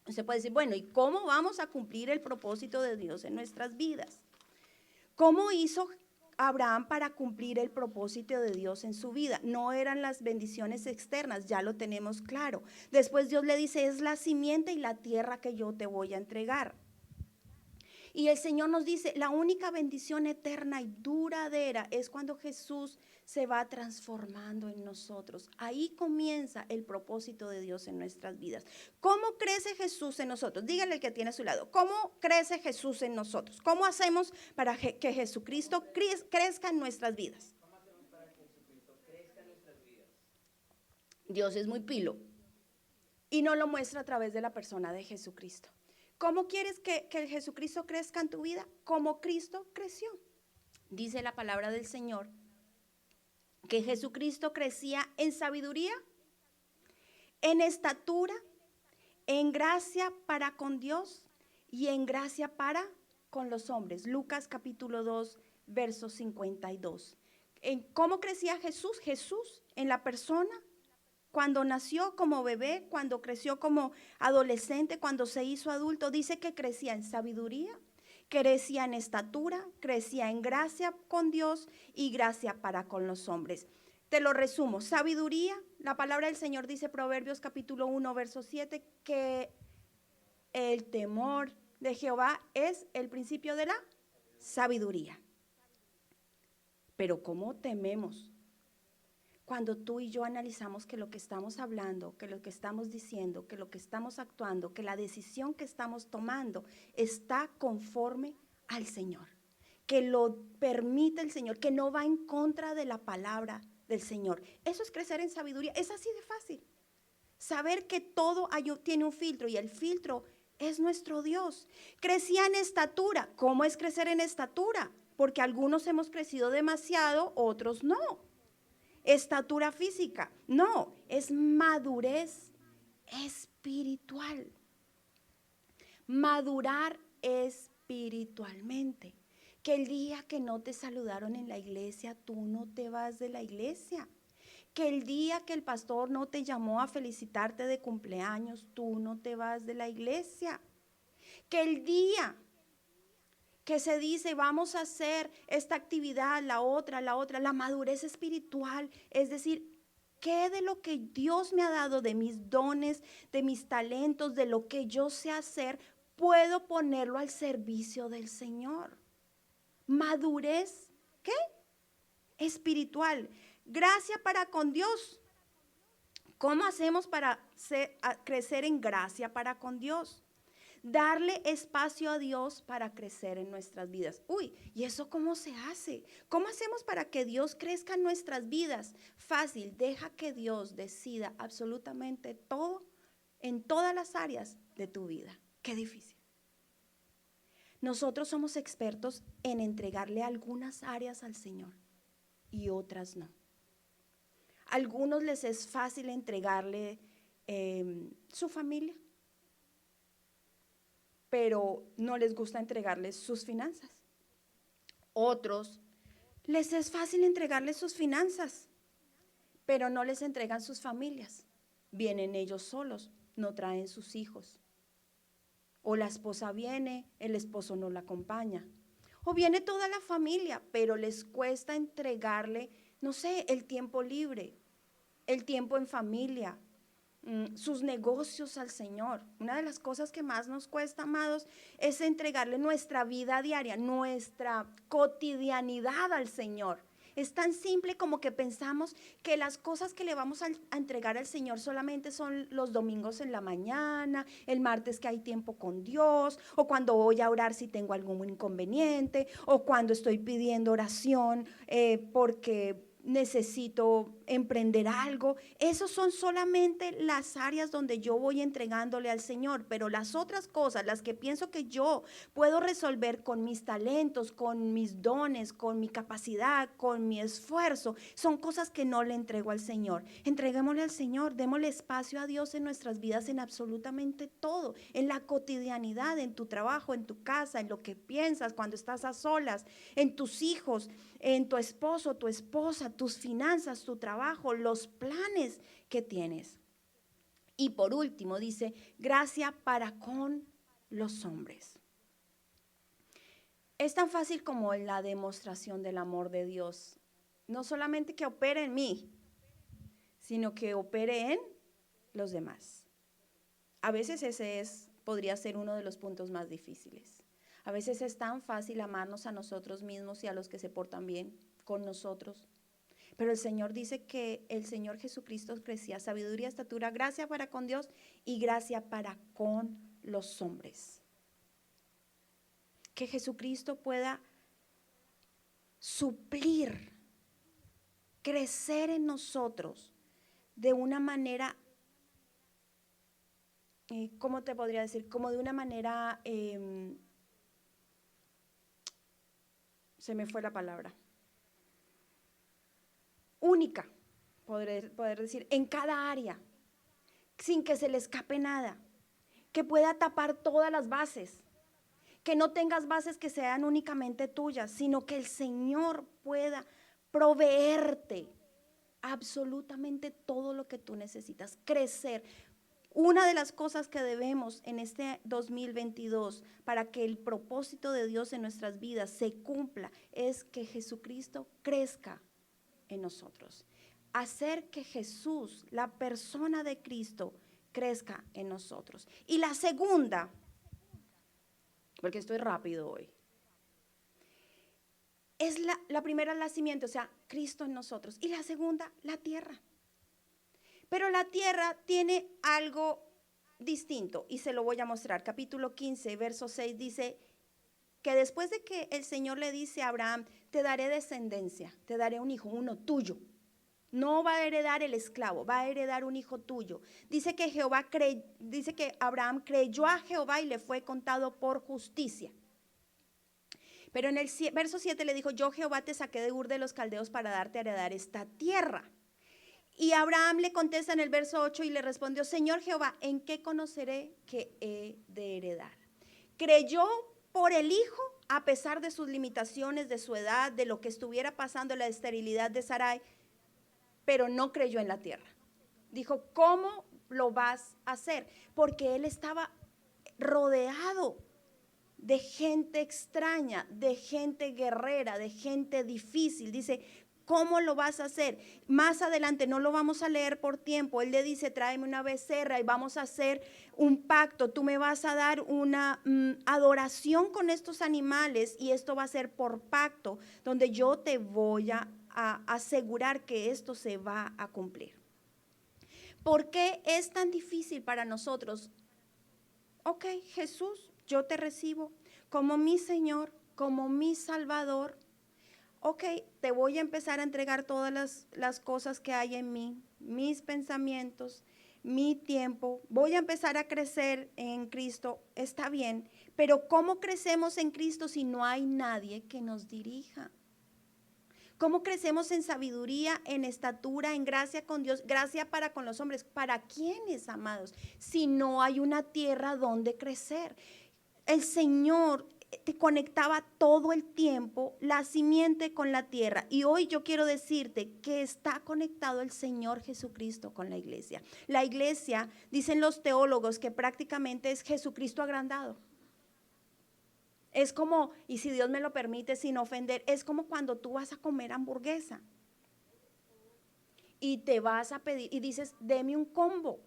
Usted puede decir, bueno, ¿y cómo vamos a cumplir el propósito de Dios en nuestras vidas? ¿Cómo hizo Abraham para cumplir el propósito de Dios en su vida? No eran las bendiciones externas, ya lo tenemos claro. Después Dios le dice, es la simiente y la tierra que yo te voy a entregar. Y el Señor nos dice, la única bendición eterna y duradera es cuando Jesús se va transformando en nosotros. Ahí comienza el propósito de Dios en nuestras vidas. ¿Cómo crece Jesús en nosotros? Dígale al que tiene a su lado, ¿cómo crece Jesús en nosotros? ¿Cómo hacemos para que Jesucristo crezca en nuestras vidas? ¿Cómo hacemos para que Jesucristo crezca en nuestras vidas? Dios es muy pilo y no lo muestra a través de la persona de Jesucristo. ¿Cómo quieres que Jesucristo crezca en tu vida? Como Cristo creció. Dice la palabra del Señor que Jesucristo crecía en sabiduría, en estatura, en gracia para con Dios y en gracia para con los hombres. Lucas capítulo 2, verso 52. ¿Cómo crecía Jesús? Jesús en la persona. Cuando nació como bebé, cuando creció como adolescente, cuando se hizo adulto, dice que crecía en sabiduría, crecía en estatura, crecía en gracia con Dios y gracia para con los hombres. Te lo resumo, sabiduría, la palabra del Señor dice Proverbios capítulo 1, verso 7, que el temor de Jehová es el principio de la sabiduría. Pero ¿cómo tememos? Cuando tú y yo analizamos que lo que estamos hablando, que lo que estamos diciendo, que lo que estamos actuando, que la decisión que estamos tomando está conforme al Señor, que lo permite el Señor, que no va en contra de la palabra del Señor. Eso es crecer en sabiduría, es así de fácil. Saber que todo tiene un filtro y el filtro es nuestro Dios. Crecía en estatura. ¿Cómo es crecer en estatura? Porque algunos hemos crecido demasiado, otros no. Estatura física, no, es madurez espiritual. Madurar espiritualmente. Que el día que no te saludaron en la iglesia, tú no te vas de la iglesia. Que el día que el pastor no te llamó a felicitarte de cumpleaños, tú no te vas de la iglesia. Que el día que se dice vamos a hacer esta actividad, la otra, la madurez espiritual, es decir, ¿qué de lo que Dios me ha dado, de mis dones, de mis talentos, de lo que yo sé hacer, puedo ponerlo al servicio del Señor? Madurez, ¿qué? Espiritual. Gracia para con Dios. ¿Cómo hacemos para crecer en gracia para con Dios? Darle espacio a Dios para crecer en nuestras vidas. Uy, ¿y eso cómo se hace? ¿Cómo hacemos para que Dios crezca en nuestras vidas? Fácil, deja que Dios decida absolutamente todo en todas las áreas de tu vida. Qué difícil. Nosotros somos expertos en entregarle algunas áreas al Señor y otras no. A algunos les es fácil entregarle su familia, pero no les gusta entregarles sus finanzas. Otros les es fácil entregarles sus finanzas, pero no les entregan sus familias. Vienen ellos solos, no traen sus hijos. O la esposa viene, el esposo no la acompaña. O viene toda la familia, pero les cuesta entregarle, no sé, el tiempo libre, el tiempo en familia, sus negocios al Señor. Una de las cosas que más nos cuesta, amados, es entregarle nuestra vida diaria, nuestra cotidianidad al Señor. Es tan simple como que pensamos que las cosas que le vamos a entregar al Señor solamente son los domingos en la mañana, el martes que hay tiempo con Dios, o cuando voy a orar si tengo algún inconveniente, o cuando estoy pidiendo oración porque necesito emprender algo. Esos son solamente las áreas donde yo voy entregándole al Señor, pero las otras cosas, las que pienso que yo puedo resolver con mis talentos, con mis dones, con mi capacidad, con mi esfuerzo, son cosas que no le entrego al Señor. Entreguémosle al Señor, démosle espacio a Dios en nuestras vidas en absolutamente todo, en la cotidianidad, en tu trabajo, en tu casa, en lo que piensas cuando estás a solas, en tus hijos, en tu esposo, tu esposa, tus finanzas, tu trabajo, los planes que tienes. Y por último dice, gracia para con los hombres. Es tan fácil como la demostración del amor de Dios. No solamente que opere en mí, sino que opere en los demás. A veces podría ser uno de los puntos más difíciles. A veces es tan fácil amarnos a nosotros mismos y a los que se portan bien con nosotros. Pero el Señor dice que el Señor Jesucristo crecía sabiduría, estatura, gracia para con Dios y gracia para con los hombres. Que Jesucristo pueda suplir, crecer en nosotros de una manera, ¿cómo te podría decir? Como de una manera, se me fue la palabra, única, poder decir, en cada área, sin que se le escape nada, que pueda tapar todas las bases, que no tengas bases que sean únicamente tuyas, sino que el Señor pueda proveerte absolutamente todo lo que tú necesitas, crecer. Una de las cosas que debemos en este 2022 para que el propósito de Dios en nuestras vidas se cumpla es que Jesucristo crezca en nosotros. Hacer que Jesús, la persona de Cristo, crezca en nosotros. Y la segunda, porque estoy rápido hoy, es la primera, el nacimiento, o sea, Cristo en nosotros. Y la segunda, la tierra. Pero la tierra tiene algo distinto y se lo voy a mostrar. Capítulo 15, verso 6 dice que después de que el Señor le dice a Abraham, te daré descendencia, te daré un hijo, uno tuyo. No va a heredar el esclavo, va a heredar un hijo tuyo. Dice que Abraham creyó a Jehová y le fue contado por justicia. Pero en el verso 7 le dijo, yo Jehová te saqué de Ur de los Caldeos para darte a heredar esta tierra. Y Abraham le contesta en el verso 8 y le respondió, Señor Jehová, ¿en qué conoceré que he de heredar? Creyó por el hijo a pesar de sus limitaciones, de su edad, de lo que estuviera pasando, la esterilidad de Sarai, pero no creyó en la tierra. Dijo, ¿cómo lo vas a hacer? Porque él estaba rodeado de gente extraña, de gente guerrera, de gente difícil. Dice, ¿cómo lo vas a hacer? Más adelante, no lo vamos a leer por tiempo, él le dice, tráeme una becerra y vamos a hacer un pacto. Tú me vas a dar una adoración con estos animales y esto va a ser por pacto, donde yo te voy a asegurar que esto se va a cumplir. ¿Por qué es tan difícil para nosotros? Ok, Jesús, yo te recibo como mi Señor, como mi Salvador. Ok, te voy a empezar a entregar todas las cosas que hay en mí, mis pensamientos, mi tiempo. Voy a empezar a crecer en Cristo, está bien, pero ¿cómo crecemos en Cristo si no hay nadie que nos dirija? ¿Cómo crecemos en sabiduría, en estatura, en gracia con Dios, gracia para con los hombres? ¿Para quiénes, amados? Si no hay una tierra donde crecer. El Señor te conectaba todo el tiempo la simiente con la tierra. Y hoy yo quiero decirte que está conectado el Señor Jesucristo con la iglesia. La iglesia, dicen los teólogos, que prácticamente es Jesucristo agrandado. Es como, y si Dios me lo permite sin ofender, es como cuando tú vas a comer hamburguesa y te vas a pedir y dices, deme un combo.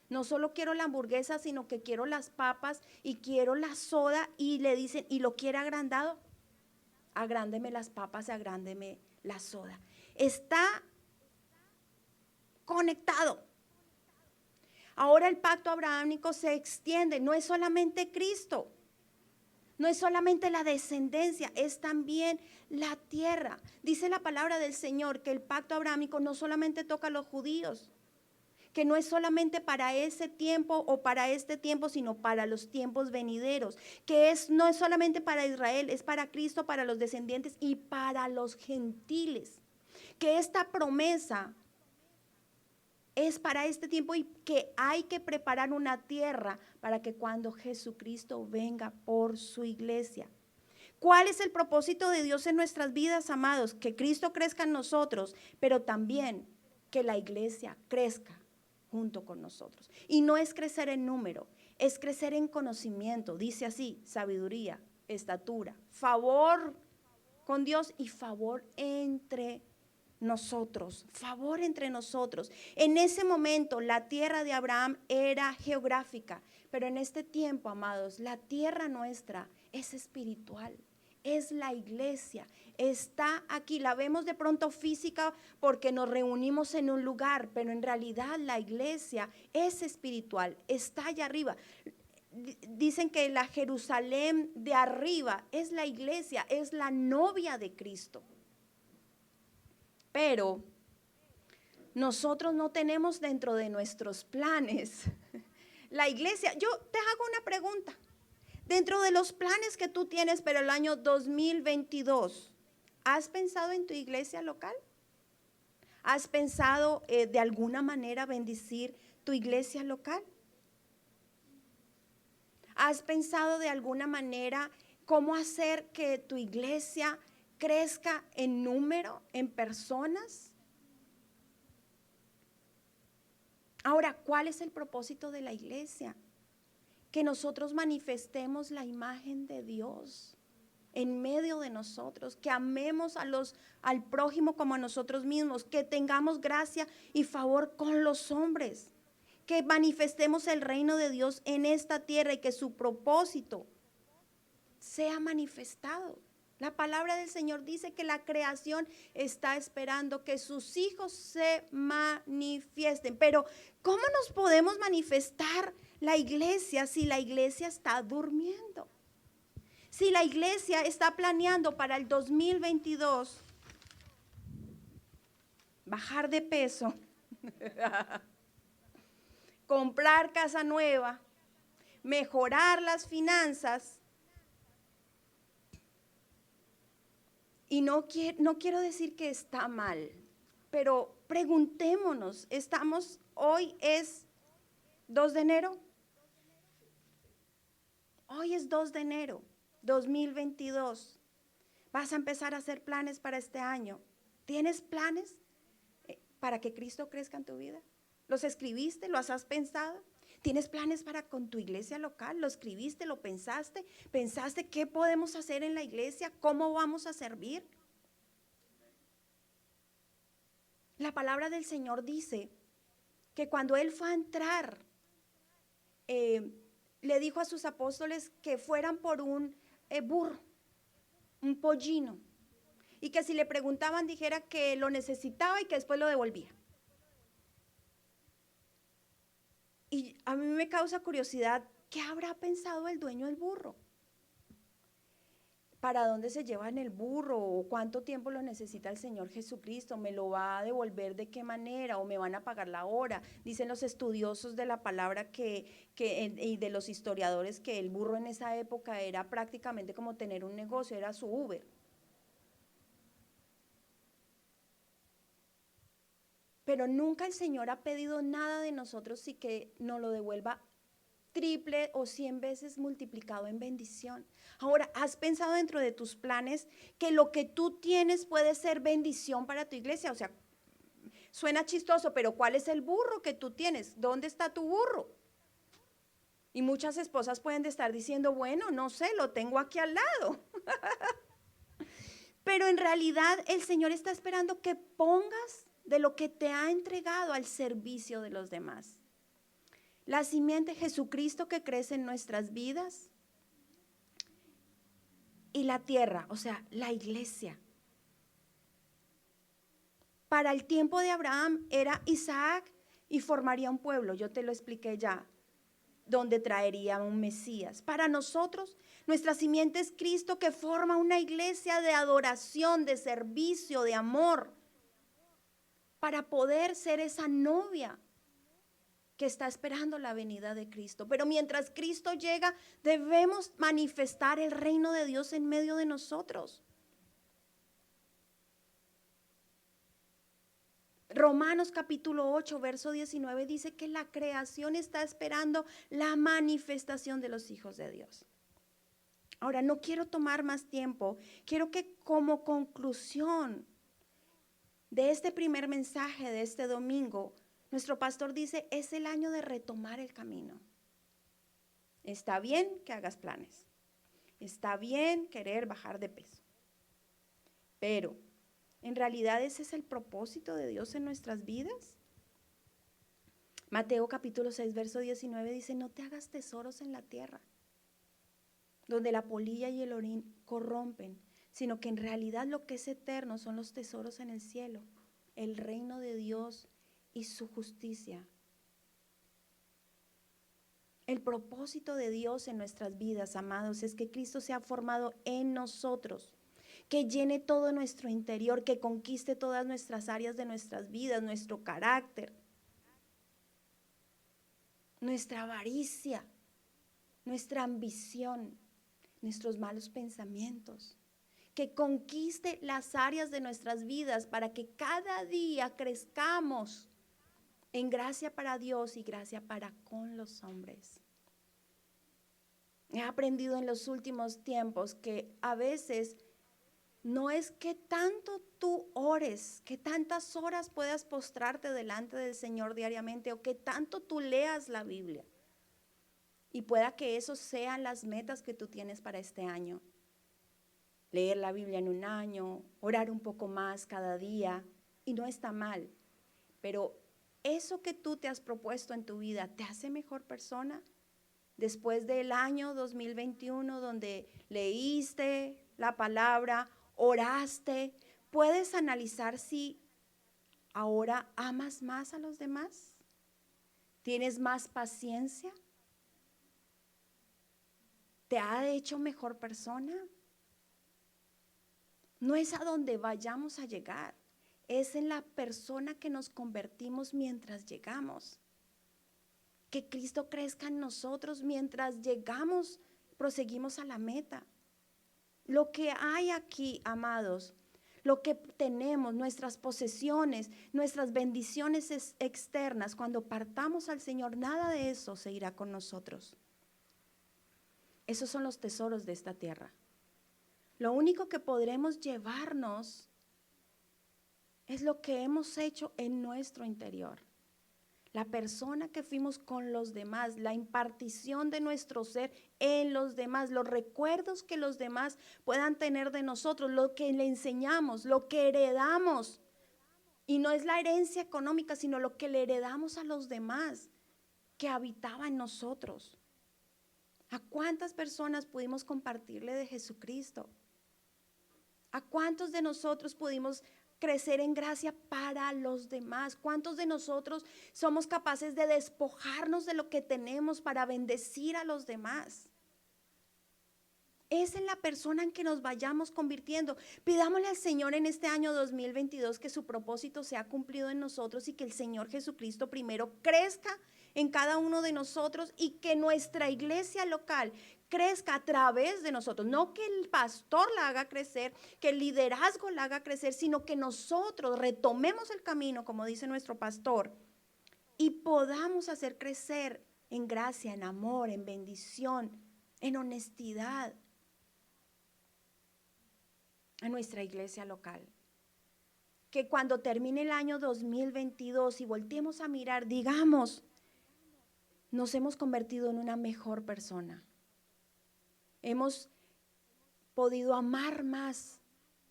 No solo quiero la hamburguesa, sino que quiero las papas y quiero la soda, y le dicen, ¿y lo quiere agrandado? Agrándeme las papas, agrándeme la soda. Está conectado. Ahora el pacto abrahámico se extiende, no es solamente Cristo. No es solamente la descendencia, es también la tierra. Dice la palabra del Señor que el pacto abrahámico no solamente toca a los judíos, que no es solamente para ese tiempo o para este tiempo, sino para los tiempos venideros, no es solamente para Israel, es para Cristo, para los descendientes y para los gentiles. Que esta promesa es para este tiempo y que hay que preparar una tierra para que cuando Jesucristo venga por su iglesia. ¿Cuál es el propósito de Dios en nuestras vidas, amados? Que Cristo crezca en nosotros, pero también que la iglesia crezca junto con nosotros. Y no es crecer en número, es crecer en conocimiento. Dice así: sabiduría, estatura, favor con Dios y favor entre nosotros, favor entre nosotros. En ese momento la tierra de Abraham era geográfica, pero en este tiempo, amados, la tierra nuestra es espiritual. Es la iglesia, está aquí, la vemos de pronto física porque nos reunimos en un lugar, pero en realidad la iglesia es espiritual, está allá arriba. Dicen que la Jerusalén de arriba es la iglesia, es la novia de Cristo. Pero nosotros no tenemos dentro de nuestros planes la iglesia. Yo te hago una pregunta. Dentro de los planes que tú tienes para el año 2022, ¿has pensado en tu iglesia local? ¿Has pensado de alguna manera bendecir tu iglesia local? ¿Has pensado de alguna manera cómo hacer que tu iglesia crezca en número, en personas? Ahora, ¿cuál es el propósito de la iglesia? Que nosotros manifestemos la imagen de Dios en medio de nosotros, que amemos al prójimo como a nosotros mismos, que tengamos gracia y favor con los hombres, que manifestemos el reino de Dios en esta tierra y que su propósito sea manifestado. La palabra del Señor dice que la creación está esperando que sus hijos se manifiesten. Pero ¿cómo nos podemos manifestar la iglesia si la iglesia está durmiendo? Si la iglesia está planeando para el 2022 bajar de peso, comprar casa nueva, mejorar las finanzas. Y no quiero decir que está mal, pero preguntémonos, hoy es 2 de enero. Hoy es 2 de enero, 2022. Vas a empezar a hacer planes para este año. ¿Tienes planes para que Cristo crezca en tu vida? ¿Los escribiste? ¿Los has pensado? ¿Tienes planes con tu iglesia local? ¿Lo escribiste? ¿Lo pensaste? ¿Pensaste qué podemos hacer en la iglesia? ¿Cómo vamos a servir? La palabra del Señor dice que cuando Él fue a entrar, le dijo a sus apóstoles que fueran por un burro, un pollino, y que si le preguntaban dijera que lo necesitaba y que después lo devolvía. Y a mí me causa curiosidad, ¿qué habrá pensado el dueño del burro? ¿Para dónde se llevan el burro? ¿O cuánto tiempo lo necesita el Señor Jesucristo? ¿Me lo va a devolver de qué manera? ¿O me van a pagar la hora? Dicen los estudiosos de la palabra y de los historiadores que el burro en esa época era prácticamente como tener un negocio, era su Uber. Pero nunca el Señor ha pedido nada de nosotros y que nos lo devuelva triple o 100 veces multiplicado en bendición. Ahora, ¿has pensado dentro de tus planes que lo que tú tienes puede ser bendición para tu iglesia? O sea, suena chistoso, pero ¿cuál es el burro que tú tienes? ¿Dónde está tu burro? Y muchas esposas pueden estar diciendo, bueno, no sé, lo tengo aquí al lado. Pero en realidad el Señor está esperando que pongas de lo que te ha entregado al servicio de los demás. La simiente Jesucristo que crece en nuestras vidas y la tierra, o sea, la iglesia. Para el tiempo de Abraham era Isaac y formaría un pueblo, yo te lo expliqué ya. donde traería un Mesías. Para nosotros, nuestra simiente es Cristo, que forma una iglesia de adoración, de servicio, de amor, para poder ser esa novia que está esperando la venida de Cristo. Pero mientras Cristo llega, debemos manifestar el reino de Dios en medio de nosotros. Romanos capítulo 8, verso 19 dice que la creación está esperando la manifestación de los hijos de Dios. Ahora, no quiero tomar más tiempo. Quiero que como conclusión de este primer mensaje de este domingo, nuestro pastor dice, es el año de retomar el camino. Está bien que hagas planes. Está bien querer bajar de peso. Pero, ¿en realidad ese es el propósito de Dios en nuestras vidas? Mateo capítulo 6, verso 19 dice, no te hagas tesoros en la tierra, donde la polilla y el orín corrompen, sino que en realidad lo que es eterno son los tesoros en el cielo, el reino de Dios y su justicia. El propósito de Dios en nuestras vidas, amados, es que Cristo sea formado en nosotros, que llene todo nuestro interior, que conquiste todas nuestras áreas de nuestras vidas, nuestro carácter, nuestra avaricia, nuestra ambición, nuestros malos pensamientos, que conquiste las áreas de nuestras vidas para que cada día crezcamos en gracia para Dios y gracia para con los hombres. He aprendido en los últimos tiempos que a veces no es que tanto tú ores, que tantas horas puedas postrarte delante del Señor diariamente o que tanto tú leas la Biblia. Y pueda que esos sean las metas que tú tienes para este año. Leer la Biblia en un año, orar un poco más cada día, y no está mal. Pero eso que tú te has propuesto en tu vida, ¿te hace mejor persona? Después del año 2021 donde leíste la palabra, oraste, ¿puedes analizar si ahora amas más a los demás? ¿Tienes más paciencia? ¿Te ha hecho mejor persona? No es a donde vayamos a llegar, es en la persona que nos convertimos mientras llegamos. Que Cristo crezca en nosotros mientras llegamos, proseguimos a la meta. Lo que hay aquí, amados, lo que tenemos, nuestras posesiones, nuestras bendiciones externas, cuando partamos al Señor, nada de eso se irá con nosotros. Esos son los tesoros de esta tierra. Lo único que podremos llevarnos es lo que hemos hecho en nuestro interior. La persona que fuimos con los demás, la impartición de nuestro ser en los demás, los recuerdos que los demás puedan tener de nosotros, lo que le enseñamos, lo que heredamos. Y no es la herencia económica, sino lo que le heredamos a los demás, que habitaba en nosotros. ¿A cuántas personas pudimos compartirle de Jesucristo? ¿A cuántos de nosotros pudimos crecer en gracia para los demás? ¿Cuántos de nosotros somos capaces de despojarnos de lo que tenemos para bendecir a los demás? Es en la persona en que nos vayamos convirtiendo. Pidámosle al Señor en este año 2022 que su propósito sea cumplido en nosotros y que el Señor Jesucristo primero crezca en cada uno de nosotros y que nuestra iglesia local crezca a través de nosotros. No que el pastor la haga crecer, que el liderazgo la haga crecer, sino que nosotros retomemos el camino, como dice nuestro pastor, y podamos hacer crecer en gracia, en amor, en bendición, en honestidad a nuestra iglesia local. Que cuando termine el año 2022 y volteemos a mirar, digamos, nos hemos convertido en una mejor persona. Hemos podido amar más,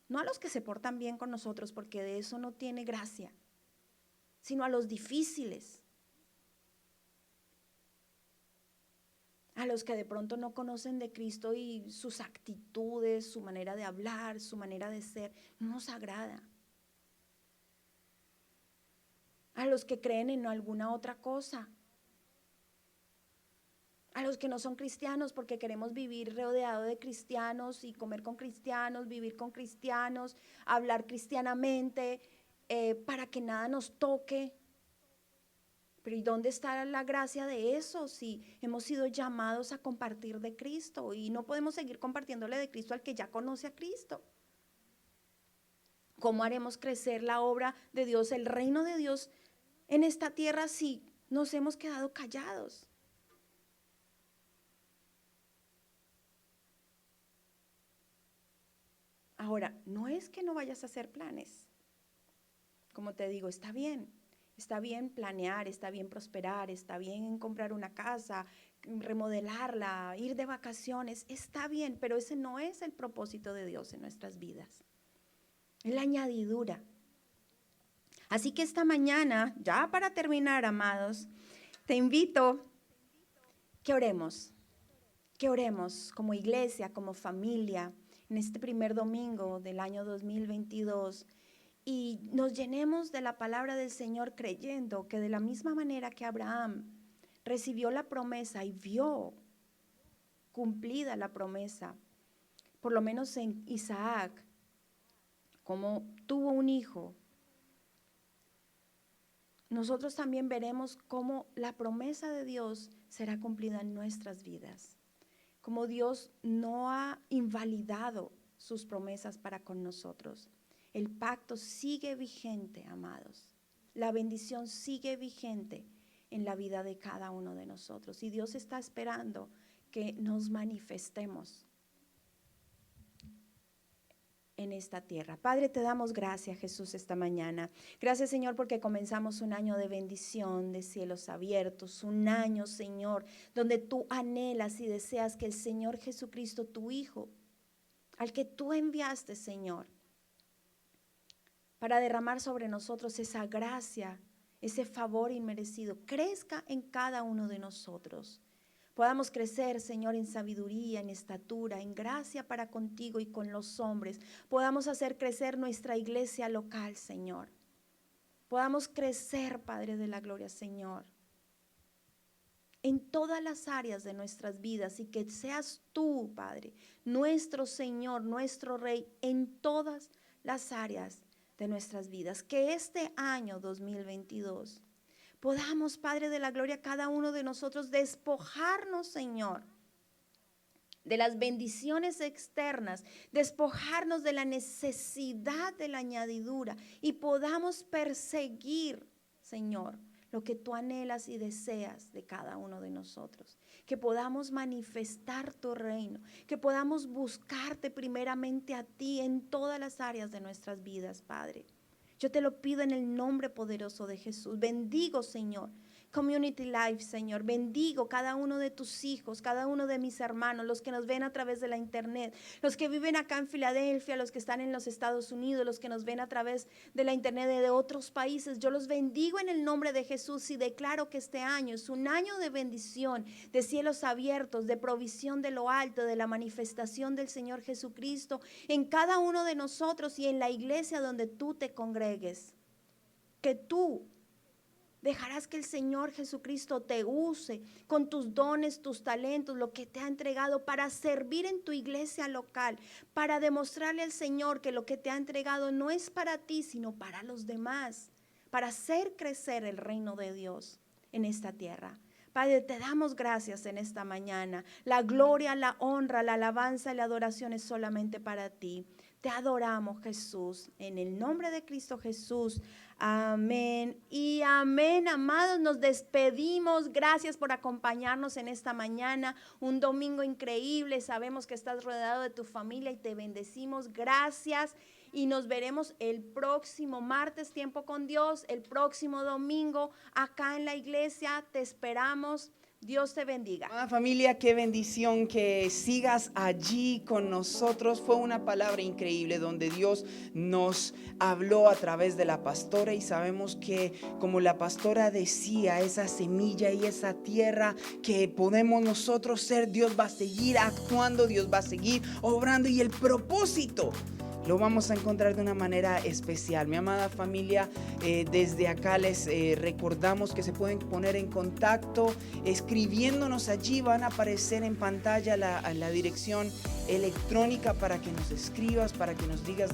no a los que se portan bien con nosotros, porque de eso no tiene gracia, sino a los difíciles, a los que de pronto no conocen de Cristo y sus actitudes, su manera de hablar, su manera de ser, no nos agrada. A los que creen en alguna otra cosa. A los que no son cristianos, porque queremos vivir rodeado de cristianos y comer con cristianos, vivir con cristianos, hablar cristianamente, para que nada nos toque. Pero ¿y dónde está la gracia de eso si hemos sido llamados a compartir de Cristo? Y no podemos seguir compartiéndole de Cristo al que ya conoce a Cristo. ¿Cómo haremos crecer la obra de Dios, el reino de Dios en esta tierra si nos hemos quedado callados? Ahora, no es que no vayas a hacer planes. Como te digo, está bien planear, está bien prosperar, está bien comprar una casa, remodelarla, ir de vacaciones, está bien, pero ese no es el propósito de Dios en nuestras vidas. Es la añadidura. Así que esta mañana, ya para terminar, amados, te invito que oremos como iglesia, como familia, en este primer domingo del año 2022, y nos llenemos de la palabra del Señor creyendo que de la misma manera que Abraham recibió la promesa y vio cumplida la promesa, por lo menos en Isaac, como tuvo un hijo, nosotros también veremos cómo la promesa de Dios será cumplida en nuestras vidas, como Dios no ha invalidado sus promesas para con nosotros. El pacto sigue vigente, amados. La bendición sigue vigente en la vida de cada uno de nosotros. Y Dios está esperando que nos manifestemos en esta tierra. Padre, te damos gracias, Jesús, esta mañana. Gracias, Señor, porque comenzamos un año de bendición, de cielos abiertos. Un año, Señor, donde tú anhelas y deseas que el Señor Jesucristo, tu Hijo, al que tú enviaste, Señor, para derramar sobre nosotros esa gracia, ese favor inmerecido, crezca en cada uno de nosotros. Podamos crecer, Señor, en sabiduría, en estatura, en gracia para contigo y con los hombres. Podamos hacer crecer nuestra iglesia local, Señor. Podamos crecer, Padre de la gloria, Señor, en todas las áreas de nuestras vidas, y que seas tú, Padre, nuestro Señor, nuestro Rey, en todas las áreas de nuestras vidas. Que este año 2022 podamos, Padre de la gloria, cada uno de nosotros despojarnos, Señor, de las bendiciones externas, despojarnos de la necesidad de la añadidura, y podamos perseguir, Señor, lo que tú anhelas y deseas de cada uno de nosotros. Que podamos manifestar tu reino, que podamos buscarte primeramente a ti en todas las áreas de nuestras vidas, Padre. Yo te lo pido en el nombre poderoso de Jesús. Bendigo, Señor, Community Life, Señor. Bendigo cada uno de tus hijos, cada uno de mis hermanos, los que nos ven a través de la internet, los que viven acá en Filadelfia, los que están en los Estados Unidos, los que nos ven a través de la internet de otros países. Yo los bendigo en el nombre de Jesús y declaro que este año es un año de bendición, de cielos abiertos, de provisión de lo alto, de la manifestación del Señor Jesucristo en cada uno de nosotros y en la iglesia donde tú te congregues. Que tú dejarás que el Señor Jesucristo te use con tus dones, tus talentos, lo que te ha entregado para servir en tu iglesia local, para demostrarle al Señor que lo que te ha entregado no es para ti, sino para los demás, para hacer crecer el reino de Dios en esta tierra. Padre, te damos gracias en esta mañana. La gloria, la honra, la alabanza y la adoración es solamente para ti. Te adoramos, Jesús, en el nombre de Cristo Jesús. Amén y amén, amados. Nos despedimos. Gracias por acompañarnos en esta mañana. Un domingo increíble. Sabemos que estás rodeado de tu familia y te bendecimos. Gracias. Y nos veremos el próximo martes, tiempo con Dios, el próximo domingo acá en la iglesia. Te esperamos. Dios te bendiga. Familia, qué bendición que sigas allí con nosotros. Fue una palabra increíble donde Dios nos habló a través de la pastora, y sabemos que, como la pastora decía, esa semilla y esa tierra que podemos nosotros ser, Dios va a seguir actuando, Dios va a seguir obrando, y el propósito lo vamos a encontrar de una manera especial. Mi amada familia, desde acá les recordamos que se pueden poner en contacto escribiéndonos allí. Van a aparecer en pantalla la dirección electrónica para que nos escribas, para que nos digas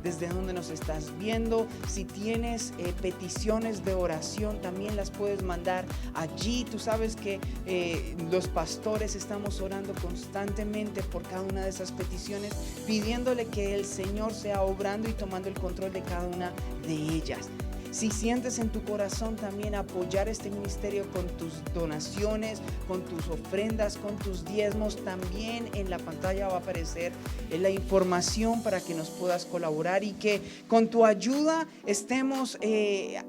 desde dónde nos estás viendo. Si tienes peticiones de oración, también las puedes mandar allí. Tú sabes que los pastores estamos orando constantemente por cada una de esas peticiones, pidiéndole que el Señor sea obrando y tomando el control de cada una de ellas. Si sientes en tu corazón también apoyar este ministerio con tus donaciones, con tus ofrendas, con tus diezmos, también en la pantalla va a aparecer la información para que nos puedas colaborar y que con tu ayuda estemos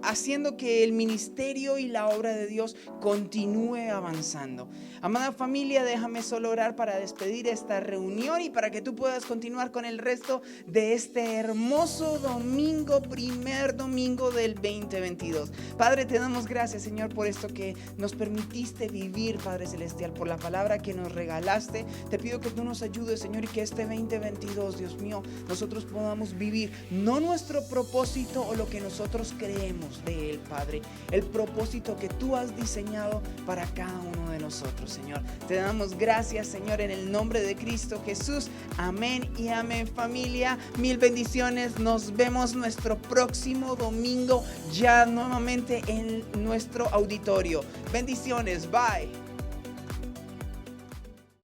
haciendo que el ministerio y la obra de Dios continúe avanzando. Amada familia, déjame solo orar para despedir esta reunión y para que tú puedas continuar con el resto de este hermoso domingo, primer domingo del 2022. Padre, te damos gracias, Señor, por esto que nos permitiste vivir, Padre Celestial, por la palabra que nos regalaste. Te pido que tú nos ayudes, Señor, y que este 2022, Dios mío, nosotros podamos vivir no nuestro propósito o lo que nosotros creemos de Él, Padre, el propósito que tú has diseñado para cada uno de nosotros, Señor. Te damos gracias, Señor, en el nombre de Cristo Jesús. Amén y amén, familia. Mil bendiciones. Nos vemos nuestro próximo domingo ya nuevamente en nuestro auditorio. Bendiciones. Bye.